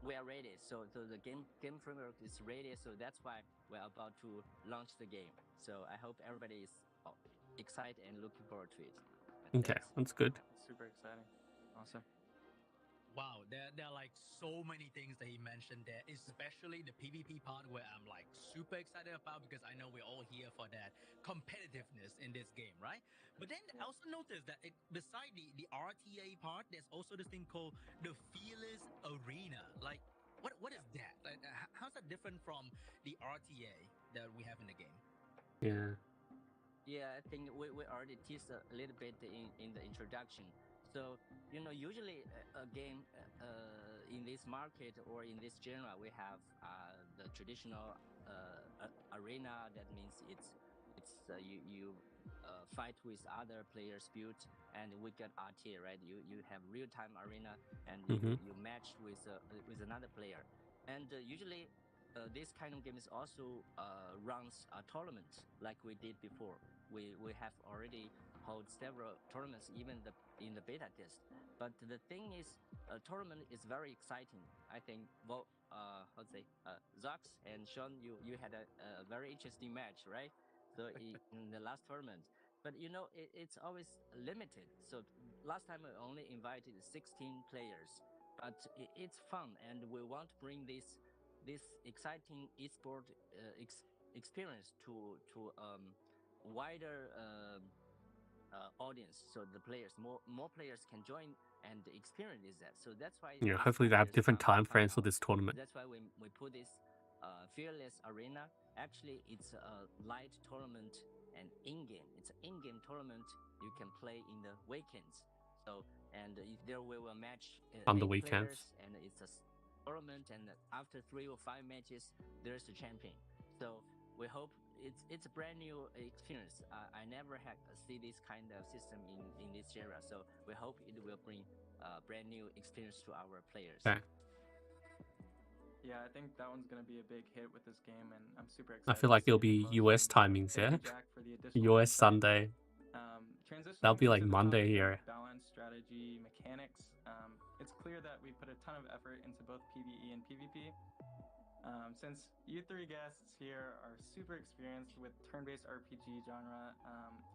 we are ready. So the game framework is ready. So that's why we're about to launch the game. So I hope everybody is excited and looking forward to it. Okay, that's good. Super exciting. Awesome. Wow, there are like so many things that he mentioned there, especially the PvP part where I'm like super excited about because I know we're all here for that competitiveness in this game, right? But then I also noticed that beside the RTA part, there's also this thing called the Fearless Arena. Like, what is that? Like, how's that different from the RTA that we have in the game? Yeah. Yeah, I think we already teased a little bit in the introduction. So, usually a game in this market or in this genre, we have the traditional arena. That means it's you fight with other players built, and we got RTA, right? You have real time arena, and you match with another player, and usually. This kind of games also runs a tournament like we did before. We have already held several tournaments, even in the beta test. But the thing is, a tournament is very exciting. I think, Zox and Sean, you had a very interesting match, right? So in the last tournament. But it's always limited. So last time I only invited 16 players. But it's fun, and we want to bring this exciting esport experience to wider audience, so the players more players can join and experience that. So that's why Yeah, these hopefully they have ideas different come time from frames for our. this tournament. That's why we put this fearless arena. Actually, it's a light tournament and in-game. It's an in-game tournament you can play in the weekends. So and there we will match On the 8 weekends. players, and it's a tournament. And after 3 or 5 matches, there's a champion. So we hope it's a brand new experience. I never had see this kind of system in this era. So we hope it will bring brand new experience to our players. Okay. Yeah, I think that one's going to be a big hit with this game, and I'm super I excited. feel to like see it'll it in be motion. US timings, Thank yeah? you, Jack, for the additional US insight. Sunday. Transitioning That'll be like into the Monday topic here. of balance, strategy, mechanics. It's clear that we put a ton of effort into both PvE and PvP. Since you three guests here are super experienced with turn-based RPG genre,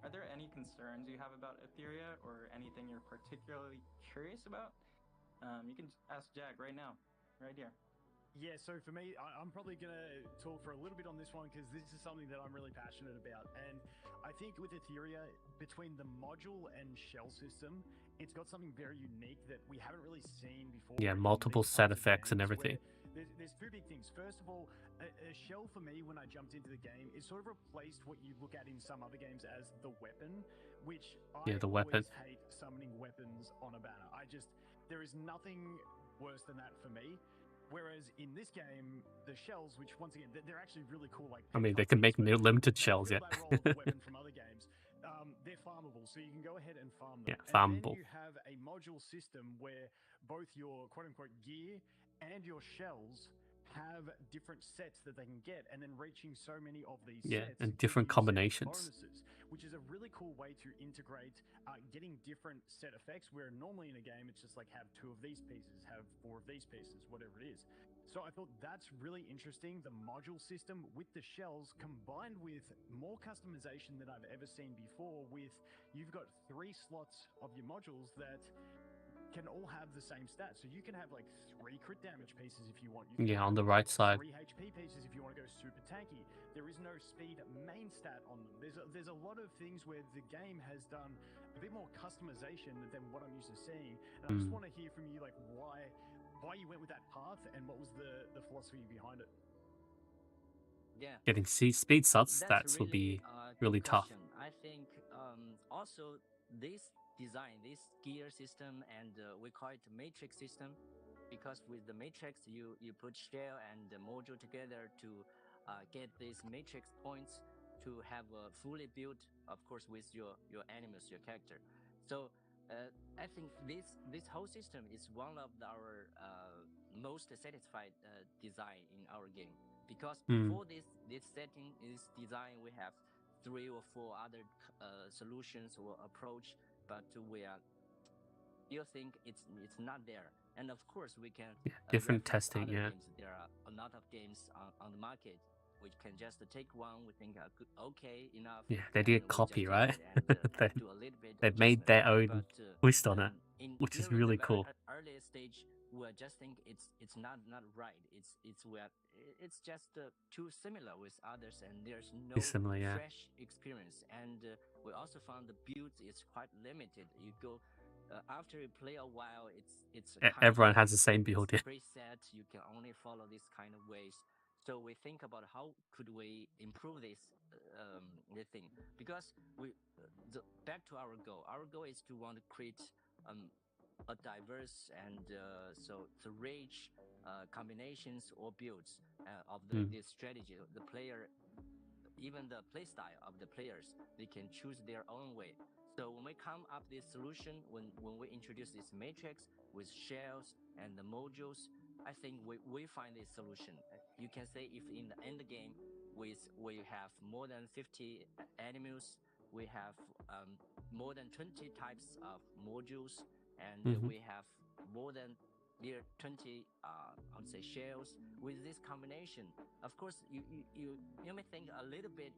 are there any concerns you have about Etheria or anything you're particularly curious about? You can ask Jack right now, right here. Yeah, so for me, I'm probably going to talk for a little bit on this one because this is something that I'm really passionate about. And I think with Etheria, between the module and shell system, it's got something very unique that we haven't really seen before. Yeah, multiple set effects and everything. There's two big things. First of all, a shell for me, when I jumped into the game, it sort of replaced what you look at in some other games as the weapon, which I the weapon. always hate summoning weapons on a banner. There is nothing worse than that for me. Whereas in this game, the shells, which once again, they're actually really cool. Like I mean, they can make limited shells, yeah. That role of the weapon from other games. They're farmable, so you can go ahead and farm them. Yeah, farmable. And then you have a module system where both your quote-unquote gear and your shells have different sets that they can get, and then reaching so many of these sets and different combinations, bonuses, which is a really cool way to integrate getting different set effects, where normally in a game it's just like have 2 of these pieces, have 4 of these pieces, whatever it is. So I thought that's really interesting, the module system with the shells combined with more customization than I've ever seen before, with you've got 3 slots of your modules that can all have the same stats. So you can have like 3 crit damage pieces if you want. You can on the right side. 3 HP pieces if you want to go super tanky. There is no speed main stat on them. There's a lot of things where the game has done a bit more customization than what I'm used to seeing. And I just want to hear from you, like why you went with that path and what was the philosophy behind it. Yeah. Getting speed stats will be really tough. I think also this design, this gear system, and we call it matrix system, because with the matrix you put shell and the module together to get these matrix points to have a fully built, of course, with your Animus, your character. So I think this whole system is one of our most satisfied design in our game, because before this setting, this design, we have 3 or 4 other solutions or approach, but we are still think it's not there. And of course we can different testing. Games. There are a lot of games on the market which can just take one, we think are good, okay enough. Yeah, they did copy, right? Do a little bit they made their own twist on it, in which is really cool. Early stage, we just think it's not right. It's just too similar with others, and there's no fresh experience. And we also found the builds is quite limited. You go after you play a while, it's everyone has the same build. Preset. You can only follow this kind of ways. So we think about how could we improve this thing, because back to our goal. Our goal is to want to create a diverse and so the rich combinations or builds of this strategy. The player, even the play style of the players, they can choose their own way. So when we come up this solution, when we introduce this matrix with shells and the modules, I think we find this solution. You can say if in the end game we have more than 50 animals, we have more than 20 types of modules, and we have more than 20 I would say shells. With this combination, of course you may think a little bit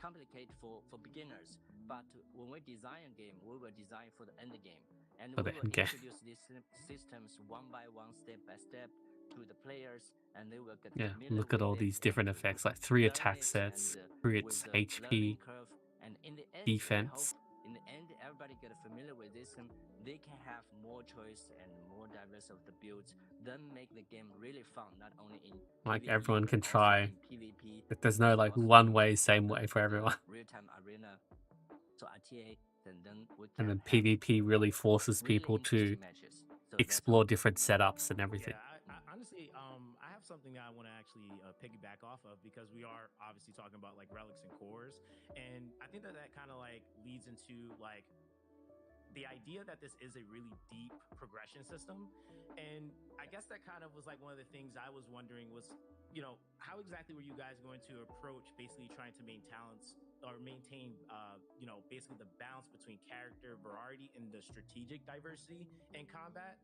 complicated for beginners, but when we design a game, we will design for the end game, and we will introduce these systems one by one, step by step to the players, and they will get look at all these different effects, like 3 attack sets, crits, HP, curve, and in the end, defense. In the end, everybody everybody get familiar with this, and they can have more choice and more diverse of the builds, then make the game really fun, not only in Like PvE, everyone can but also try. in PvP. If there's no like one way, same way for everyone. Real-time arena, so RTA, then we And can then PvP really forces really people to interesting matches. So explore different setups and everything. Yeah, I honestly, I have something that I want to actually piggyback off of, because we are obviously talking about like relics and cores, and I think that kind of like leads into like the idea that this is a really deep progression system. And I guess that kind of was like one of the things I was wondering was, how exactly were you guys going to approach basically trying to maintain, basically the balance between character variety and the strategic diversity in combat?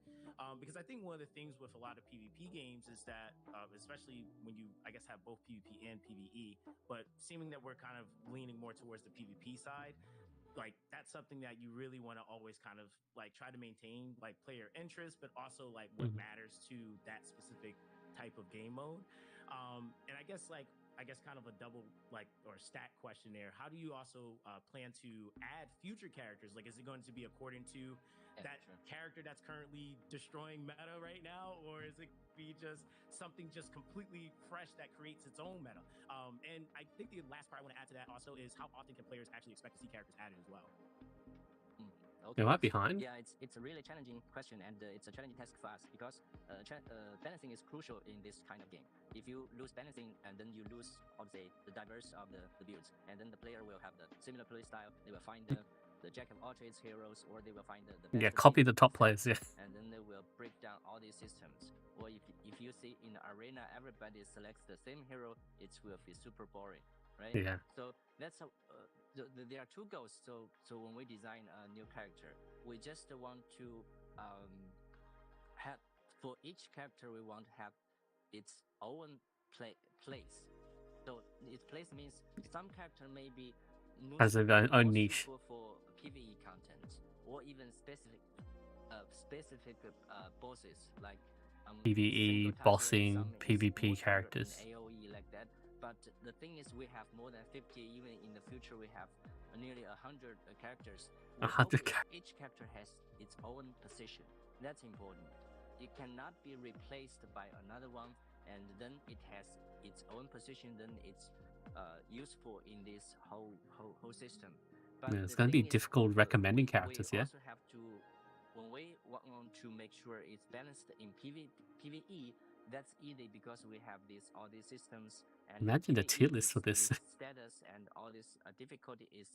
Because I think one of the things with a lot of PvP games is that, especially when you, I guess, have both PvP and PvE, but seeming that we're kind of leaning more towards the PvP side, like that's something that you really want to always kind of like try to maintain like player interest, but also like what matters to that specific type of game mode. And I guess kind of a double like or stack question there. How do you also plan to add future characters? Like, is it going to be according to that character that's currently destroying meta right now, or is it be just something just completely fresh that creates its own meta? And I think the last part I want to add to that also is how often can players actually expect to see characters added as well? Am I behind? Yeah, it's a really challenging question, and it's a challenging task for us because balancing is crucial in this kind of game. If you lose balancing, and then you lose, obviously, the diverse of the builds, and then the player will have the similar play style. They will find the jack of all trades heroes, or they will find the best copy the top players, and then they will break down all these systems. Or if you see in the arena, everybody selects the same hero, it will be super boring, right? Yeah. So that's there are two goals. So when we design a new character, we just want to have, for each character we want to have its own place. So its place means some character may be has their own niche for PvE content, or even specific bosses like PvE, bossing, PvP characters. AOE like that. But the thing is, we have more than 50. Even in the future, we have nearly 100 characters. 100 Each character has its own position. That's important. It cannot be replaced by another one, and then it has its own position. Then it's useful in this whole system. But it's going to be difficult recommending characters. We also have to, when we want to make sure it's balanced in PvE. That's easy because we have all these systems. And imagine the tier list for this. Status and all this difficulty is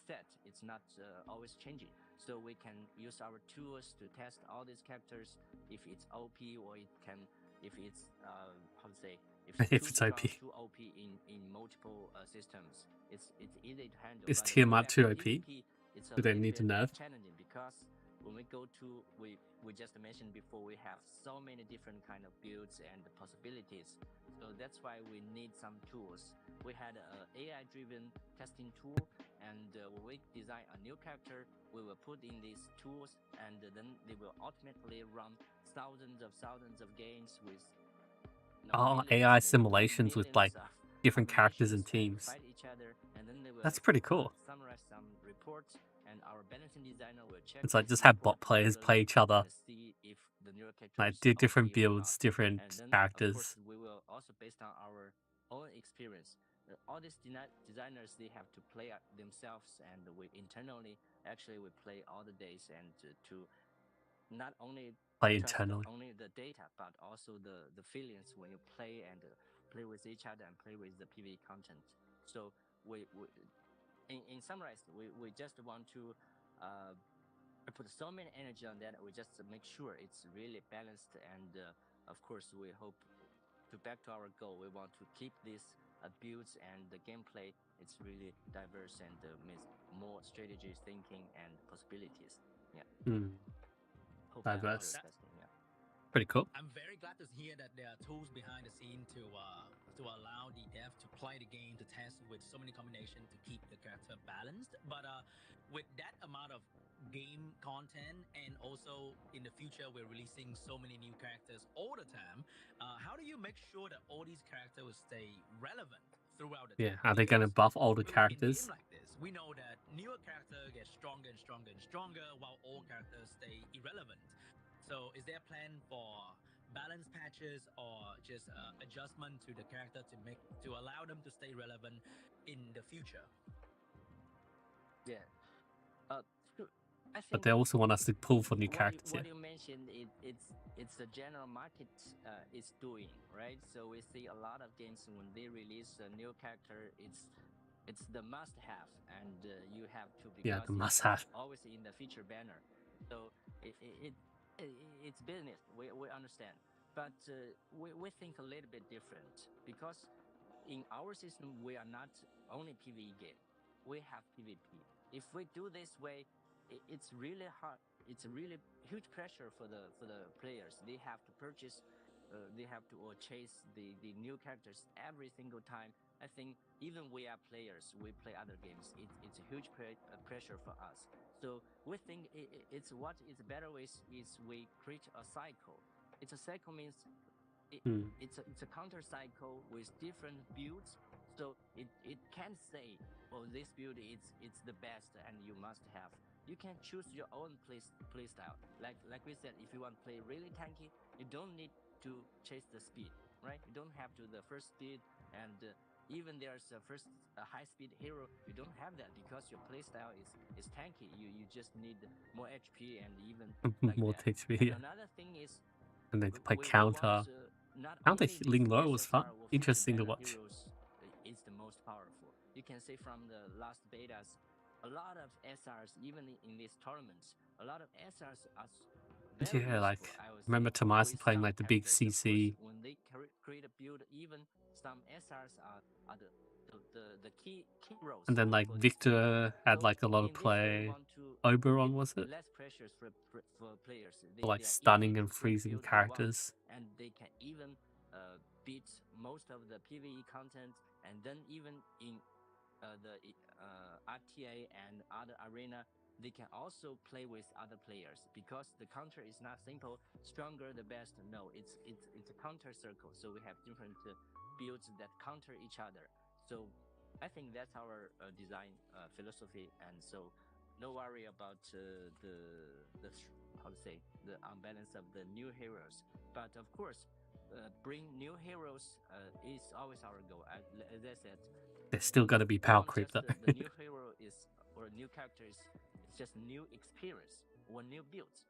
set. It's not always changing. So we can use our tools to test all these characters. If it's OP, or if it's if it's OP. Too OP in multiple systems. It's easy to handle. Is Tiamat too OP? Do they need to nerf? Challenging because when we go to we just mentioned before, we have so many different kind of builds and possibilities. So that's why we need some tools. We had an AI-driven testing tool, and when we design a new character, we will put in these tools, and then they will ultimately run thousands of games with AI simulations with like different characters and teams. Fight each other, and then they will that's pretty cool. Summarize some reports, and our balancing designer will check. It's like just have bot players play each other. See if the newer characters like do different builds, different characters. Of course, we will also based on our own experience. All these designers, they have to play themselves, and we internally actually we play all the days, and to not only play internally only the data, but also the feelings when you play and play with each other and play with the PvE content. So we in summarize, we just want to put so many energy on that. We just make sure it's really balanced, and of course we hope to back to our goal. We want to keep this builds and the gameplay. It's really diverse and more strategy thinking and possibilities. Yeah. Diverse. Pretty cool. I'm very glad to hear that there are tools behind the scene to allow the dev to play the game, to test with so many combinations to keep the character balanced. But with that amount of game content, and also in the future we're releasing so many new characters all the time, how do you make sure that all these characters will stay relevant throughout the time? Are they going to buff older characters? In a game like this, we know that newer character gets stronger and stronger and stronger, while old characters stay irrelevant. So, is there a plan for balance patches or just adjustment to the character to allow them to stay relevant in the future? Yeah. So I But think they also want us to pull for new characters. what you mentioned, it's the general market is doing, right? So we see a lot of games when they release a new character, it's the must-have, and you have to, Yeah, because the must-have. always in the feature banner. So it's business. We understand, but we think a little bit different, because in our system we are not only PvE game. We have PvP. If we do this way, it's really hard. It's really huge pressure for the players. They have to purchase, they have to chase the new characters every single time. I think even we are players, we play other games. It's a huge pressure for us. So we think it's what is better with is we create a cycle. It's a cycle means it's a counter cycle with different builds. So it can't say, oh, this build it's the best and you must have. You can choose your own play style. Like we said, if you want to play really tanky, you don't need to chase the speed, right? You don't have to the first speed, and even there's a first high speed hero. You don't have that because your play style is tanky. You just need more HP and even like more that. HP. And Yeah. another thing is, And they could play we counter. want not Counter only healing these low was special fun. star or Interesting to feature banner watch. heroes is the most powerful. You can see from the last betas, a lot of SRs, even in these tournaments, a lot of SRs are very Yeah, like useful, I would remember say, Tomasi with playing some like the big characters. Of course, CC. when they create a build, even some SRs are the key roles And then like for this build. Victor had So like a lot of in this way, we play. want to Oberon, give was it? less pressures for players. Like They are stunning easy and to create a freezing build they want, characters. and they can even beat most of the PvE content, and then even in the RTA and other arena, they can also play with other players, because the counter is not simple. Stronger the best. No, it's a counter circle. So we have different builds that counter each other. So I think that's our design philosophy, and so no worry about the how to say, the unbalance of the new heroes. But of course, bring new heroes is always our goal. As I said, There's still got to be we power want creep just though. the new hero is, or new character is, it's just new experience or new builds.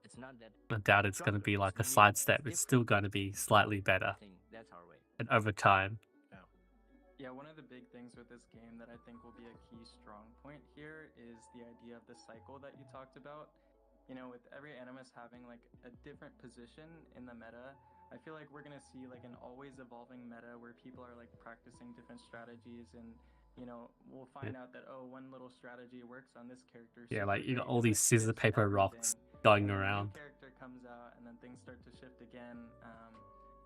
It's not that I doubt it's going to be like a sidestep. It's still going to be slightly better. I think that's our way. And over time. Yeah, one of the big things with this game that I think will be a key strong point here is the idea of the cycle that you talked about. You know, with every Animus having like a different position in the meta, I feel like we're gonna see like an always evolving meta where people are like practicing different strategies, and you know, we'll find out that, oh, one little strategy works on this character. Yeah, super like you got great, all and these it scissor fits paper rocks everything. going And then a new around. character comes out, and then things start to shift again.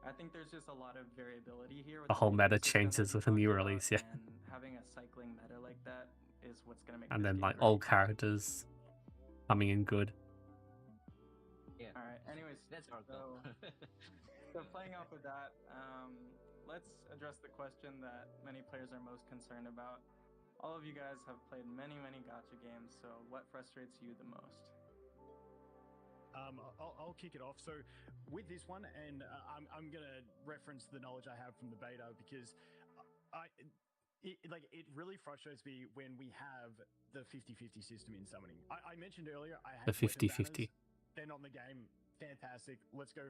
I think there's just a lot of variability here. With The whole meta system that changes you with a new talked about, release, yeah. And having a cycling meta like that is what's gonna make. And this then game like great. old characters coming in good. Yeah. All right. Anyways, that's our goal. So playing off of that, let's address the question that many players are most concerned about. All of you guys have played many gacha games, so what frustrates you the most? I'll kick it off. So with this one, and I'm going to reference the knowledge I have from the beta, because it really frustrates me when we have the 50-50 system in summoning. I mentioned earlier I had The 50-50. They're not in the game. Fantastic. Let's go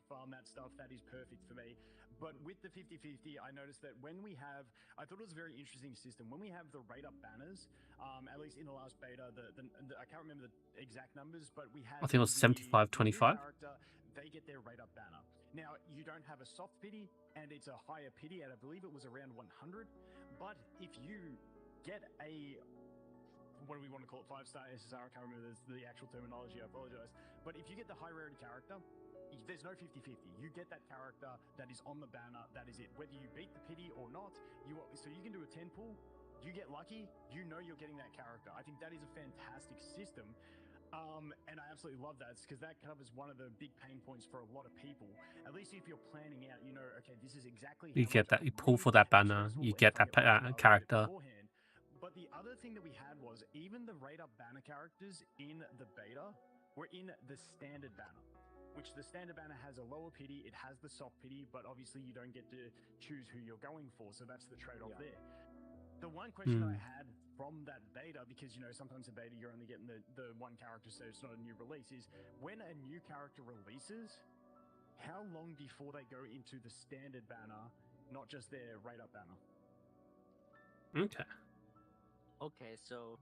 farm that stuff. That is perfect for me. But with the 50-50, I noticed that when we have, I thought it was a very interesting system. When we have the rate up banners, at least in the last beta, I can't remember the exact numbers, but we had, I think it was 75-25. They get their rate up banner. Now, you don't have a soft pity, and it's a higher pity, and I believe it was around 100. But if you get a, what do we want to call it, 5-star SSR, I can't remember the actual terminology, I apologize. But if you get the high rarity character, there's no 50-50. You get that character that is on the banner, that is it. Whether you beat the pity or not, so you can do a 10 pull, you get lucky, you know you're getting that character. I think that is a fantastic system. And I absolutely love that, because that covers one of the big pain points for a lot of people. At least if you're planning out, you know, okay, this is exactly You get that, you pull for that banner, you get that character. But the other thing that we had was even the rate up banner characters in the beta were in the standard banner, which the standard banner has a lower pity, it has the soft pity, but obviously you don't get to choose who you're going for, so that's the trade-off there. The one question that I had from that beta, because, you know, sometimes in beta you're only getting the one character, so it's not a new release, is when a new character releases, how long before they go into the standard banner, not just their rate-up banner? Okay. Okay, so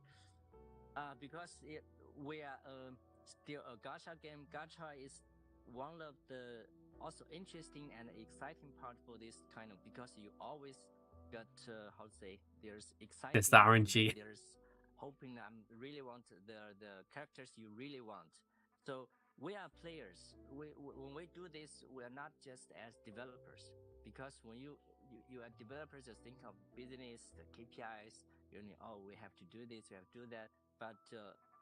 because we are still a gacha game, gacha is one of the also interesting and exciting part for this kind of, because you always got how to say, there's exciting, There's the RNG. there's hoping really want the characters you really want. So we are players. When we do this, we are not just as developers, because when you are developers, just think of business, the KPIs. You know, oh, we have to do this, we have to do that. But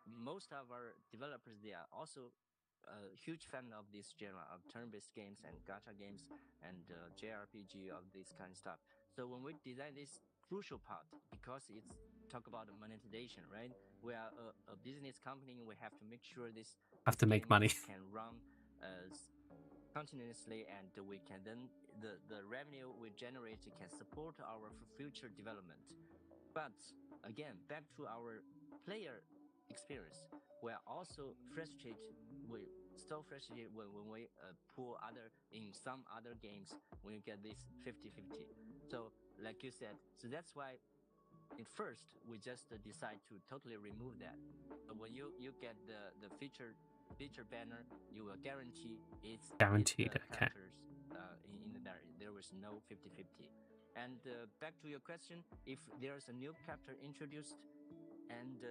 most of our developers, they are also a huge fan of this genre of turn-based games and gacha games and JRPG of this kind of stuff. So when we design this crucial part, because it's talk about monetization, right? We are a business company. We have to make sure this Have to make money. can run continuously, and we can then the revenue we generate can support our future development. But again, back to our player experience, we are also frustrated. We so frustrated when we pull in some other games when you get this 50-50. So like you said, so that's why at first we just decide to totally remove that. But when you get the feature banner, you will guarantee it's Guaranteed. Okay. In the banner. There was no 50-50. And back to your question, if there's a new character introduced, and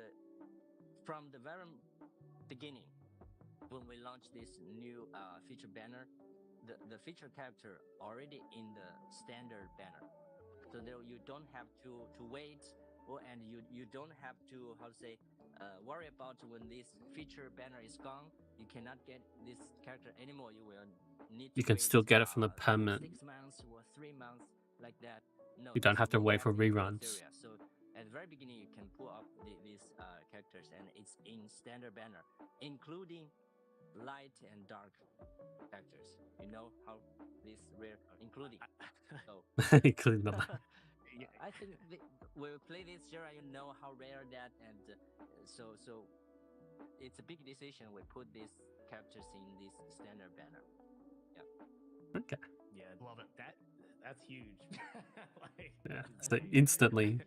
from the very beginning, when we launched this new feature banner, the feature character already in the standard banner, so there you don't have to wait, and you don't have to worry about when this feature banner is gone. You cannot get this character anymore. You will need to You can wait, still get it from the permanent. 6 months or 3 months, like that. No, You don't have to wait for in reruns. Etheria. So at the very beginning, you can pull up these characters, and it's in standard banner, including light and dark characters. You know how this rare, including. So, Including the I think when we play this genre, you know how rare that, and so it's a big decision. We put these characters in this standard banner. Yeah. Okay. Yeah, love it. That's huge. Yeah. So instantly,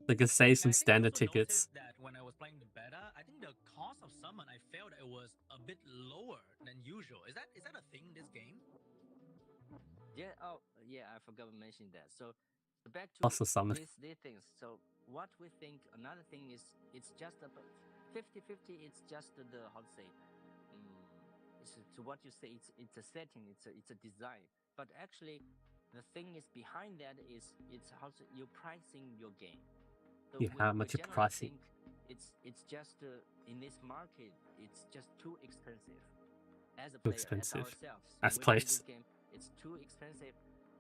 they can save some standard tickets. That when I was playing the beta, I think the cost of summon, I felt it was a bit lower than usual. Is that a thing in this game? Yeah. Oh, yeah. I forgot to mention that. So back to Also summon. these things. So what we think, another thing is, it's just about 50-50. It's just the how to say. To what you say, it's a setting. It's a design. But actually, the thing is behind that is it's how you're pricing your game. So How much you're pricing? It's just in this market, it's just too expensive. As a Too player, expensive. as As ourselves, players. this game, it's too expensive.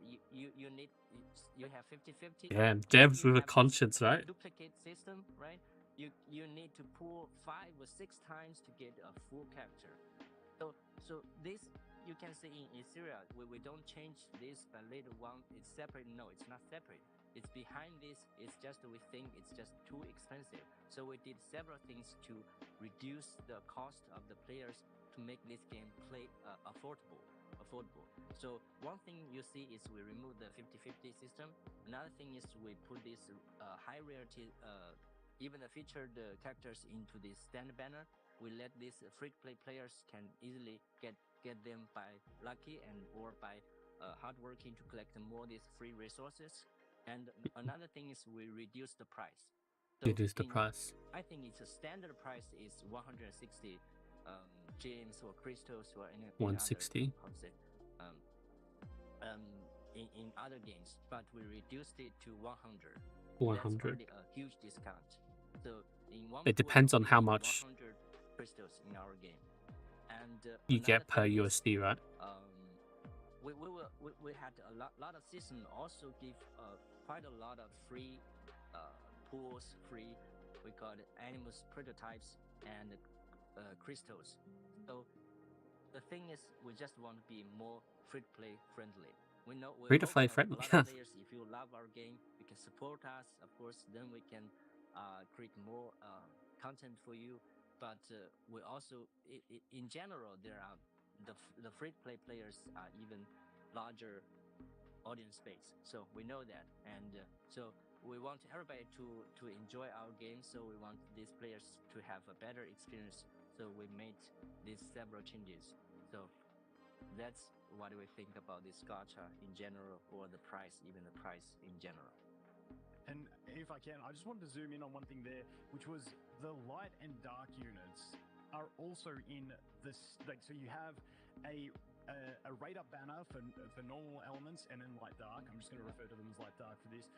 You have 50-50. Yeah, devs with a conscience, right? Duplicate system, right? You need to pull 5 or 6 times to get a full character. So this you can see in Etheria, we don't change this, but later on it's separate. No, it's not separate. It's behind this. It's just we think it's just too expensive. So we did several things to reduce the cost of the players to make this game affordable. So one thing you see is we remove the 50-50 system. Another thing is we put this high rarity, even the featured characters into this standard banner. We let these free-to-play players can easily get them by lucky or by hard working to collect more these free resources. And another thing is we reduce the price. So Reduce the price. I think it's a standard price is 160 gems or crystals or any 160. Other, how to say, in other games, but we reduced it to 100. 100. That's already a huge discount. So in one It depends on how much 100 crystals in our game, and you get per USD, right? We had a lot of season also give quite a lot of free pools, free we call it Animus prototypes and crystals. So the thing is, we just want to be more free-to-play friendly. We know we Free-to-play hope friendly. a lot of players, if you love our game, you can support us. Of course, then we can create more content for you. But we also, in general, there are the free-to-play players are even larger audience base. So we know that, and so we want everybody to enjoy our game. So we want these players to have a better experience. So we made these several changes. So that's what we think about this gacha in general, or the price, even the price in general. And if I can, I just wanted to zoom in on one thing there, which was the light and dark units are also in this. Like, so you have a rate up banner for normal elements and then light dark. I'm just going to refer to them as light dark for this.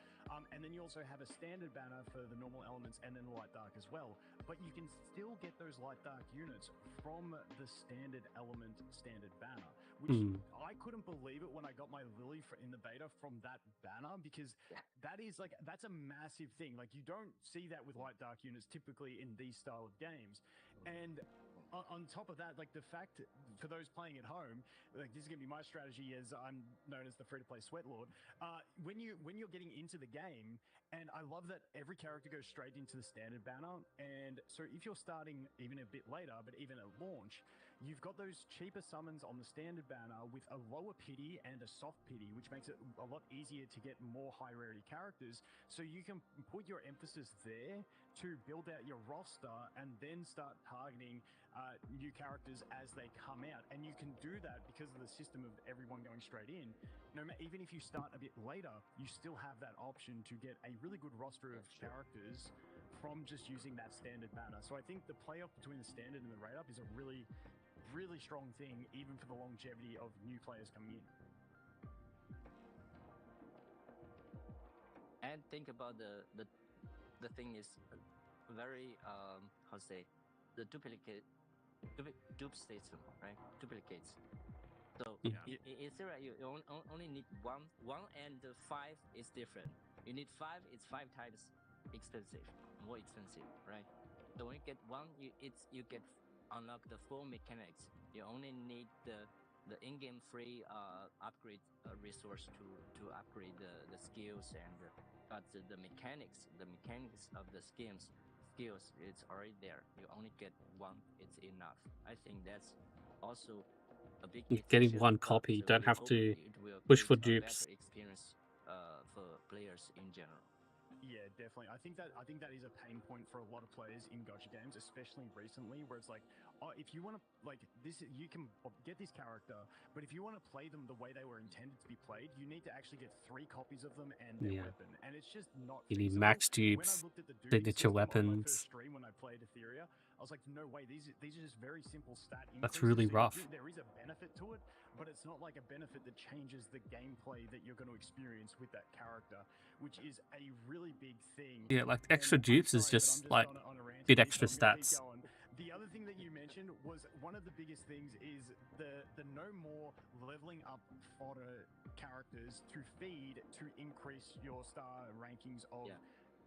And then you also have a standard banner for the normal elements and then light dark as well. But you can still get those light dark units from the standard element standard banner, which I couldn't believe it when I got my Lily in the beta from that banner, because that is like, that's a massive thing. Like, you don't see that with light dark units typically in these style of games. And on top of that, like, the fact, for those playing at home, like, this is going to be my strategy as I'm known as the free-to-play sweat lord. When you're getting into the game, and I love that every character goes straight into the standard banner, and so if you're starting even a bit later, but even at launch, you've got those cheaper summons on the standard banner with a lower pity and a soft pity, which makes it a lot easier to get more high rarity characters. So you can put your emphasis there to build out your roster and then start targeting new characters as they come out. And you can do that because of the system of everyone going straight in. Even if you start a bit later, you still have that option to get a really good roster of characters from just using that standard banner. So I think the playoff between the standard and the rate up is a really strong thing, even for the longevity of new players coming in. And think about the thing is very how to say, the dupe system, right? Duplicates. So in Etheria, you only need one, and 5 is different. You need 5; it's 5 times more expensive, right? So when you get 1, you get unlock the full mechanics. You only need the in-game free upgrade resource to upgrade the skills, and but the mechanics of the skills, it's already there. You only get 1; it's enough. I think that's also a big getting one copy. You don't have to push for dupes. Better experience for players in general. Yeah, definitely. I think that is a pain point for a lot of players in gacha games, especially recently, where it's like, oh, if you want to, like, this, you can get this character, but if you want to play them the way they were intended to be played, you need to actually get 3 copies of them and their weapon, and it's just not You need feasible. max dupes, signature weapons. On my first stream when I played Etheria, I was like, no way, these are just very simple stat increases. That's really rough. There is a benefit to it, but it's not like a benefit that changes the gameplay that you're going to experience with that character, which is a really big thing. Yeah, like extra dupes is just like bit extra stats. The other thing that you mentioned was one of the biggest things is the no more leveling up fodder characters to feed to increase your star rankings of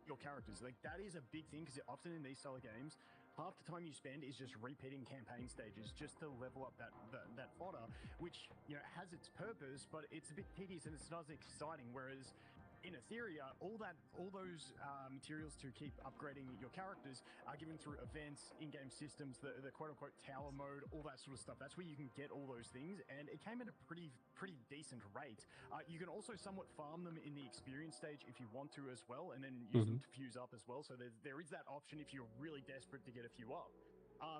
your characters. Like, that is a big thing, because often in these style of games, half the time you spend is just repeating campaign stages just to level up that fodder, which, you know, has its purpose, but it's a bit tedious and it's not as exciting. Whereas in Etheria, all those materials to keep upgrading your characters are given through events, in-game systems, the quote-unquote tower mode, all that sort of stuff. That's where you can get all those things, and it came at a pretty decent rate. You can also somewhat farm them in the experience stage if you want to as well, and then use them to fuse up as well. So there is that option if you're really desperate to get a few up.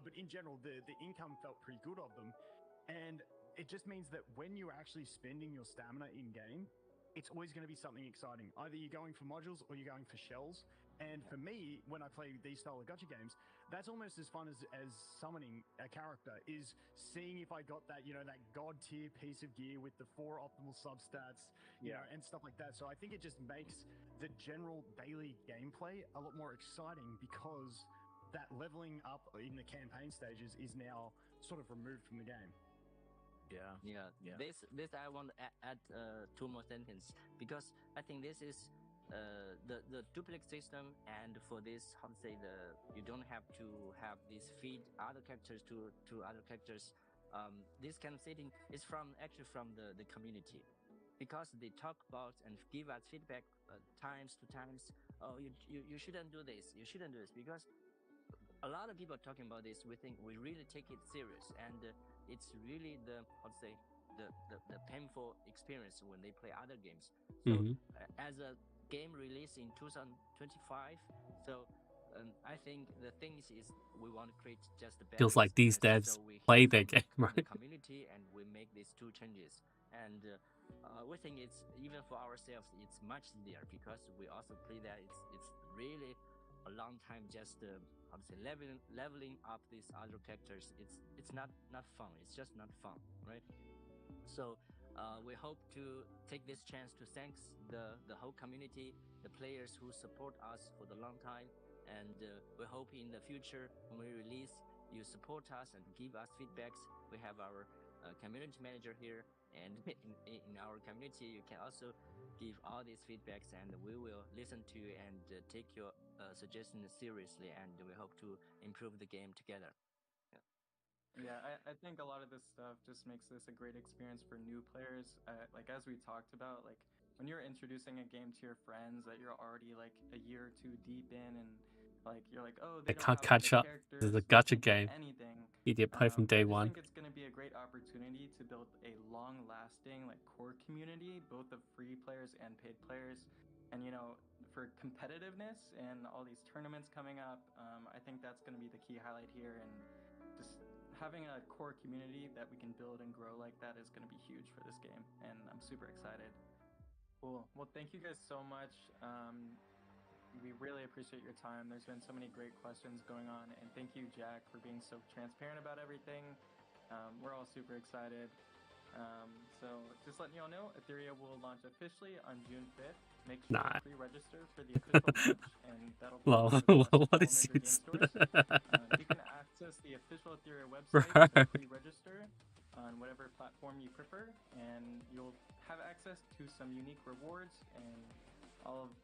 But in general, the income felt pretty good of them, and it just means that when you're actually spending your stamina in-game, it's always going to be something exciting. Either you're going for modules or you're going for shells. And for me, when I play these style of gacha games, that's almost as fun as summoning a character, is seeing if I got that, you know, that god tier piece of gear with the 4 optimal substats, you know, and stuff like that. So I think it just makes the general daily gameplay a lot more exciting, because that leveling up in the campaign stages is now sort of removed from the game. Yeah. This I want to add 2 more sentences, because I think this is the the duplicate system, and for this, how to say, you don't have to have this feed other characters to other characters. This kind of setting is actually from the community, because they talk about and give us feedback times to times. Oh, you shouldn't do this. You shouldn't do this, because a lot of people are talking about this. We think we really take it serious, and it's really the how to say the painful experience when they play other games. So as a game release in 2025, so I think the thing is we want to create just the best. Feels like these devs play their game, right? The community, and we make these two changes, and we think it's, even for ourselves, it's much easier, because we also play that. It's really a long time just how to say leveling up these other characters. It's not fun. It's just not fun, right? So we hope to take this chance to thank the whole community, the players who support us for the long time, and we hope in the future when we release, you support us and give us feedbacks. We have our community manager here, and in our community you can also give all these feedbacks, and we will listen to you and take your suggestions seriously, and we hope to improve the game together. Yeah, I think a lot of this stuff just makes this a great experience for new players. Like, as we talked about, like when you're introducing a game to your friends that you're already like a year or two deep in, and like you're like, oh, They don't can't have catch the up. characters, This is a they gacha can't do game. anything. You did play from day I just one. think it's going to be a great opportunity to build a long-lasting, like, core community, both of free players and paid players. And for competitiveness and all these tournaments coming up, I think that's going to be the key highlight here. And just having a core community that we can build and grow like that is going to be huge for this game, and I'm super excited. Cool. Well, thank you guys so much. We really appreciate your time. There's been so many great questions going on, and thank you, Jack, for being so transparent about everything. We're all super excited. So just letting you all know, Etheria will launch officially on June 5th. Make sure to pre-register for the official launch, and that'll be What is this? You can access the official Etheria website to pre-register on whatever platform you prefer, and you'll have access to some unique rewards and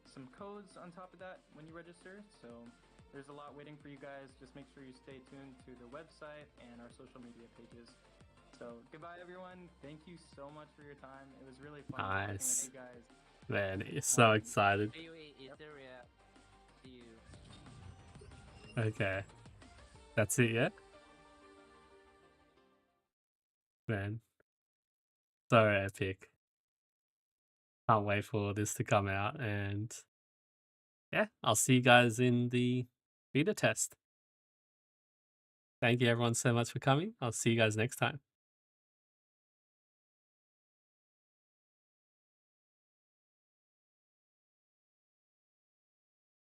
some codes on top of that when you register. So there's a lot waiting for you guys. Just make sure you stay tuned to the website and our social media pages. So goodbye, everyone. Thank you so much for your time. It was really fun talking with you guys. Man, he's so excited. See you in Etheria. See you. Okay. That's it, yeah? Man. So epic. Can't wait for this to come out, and yeah, I'll see you guys in the beta test. Thank you everyone so much for coming. I'll see you guys next time.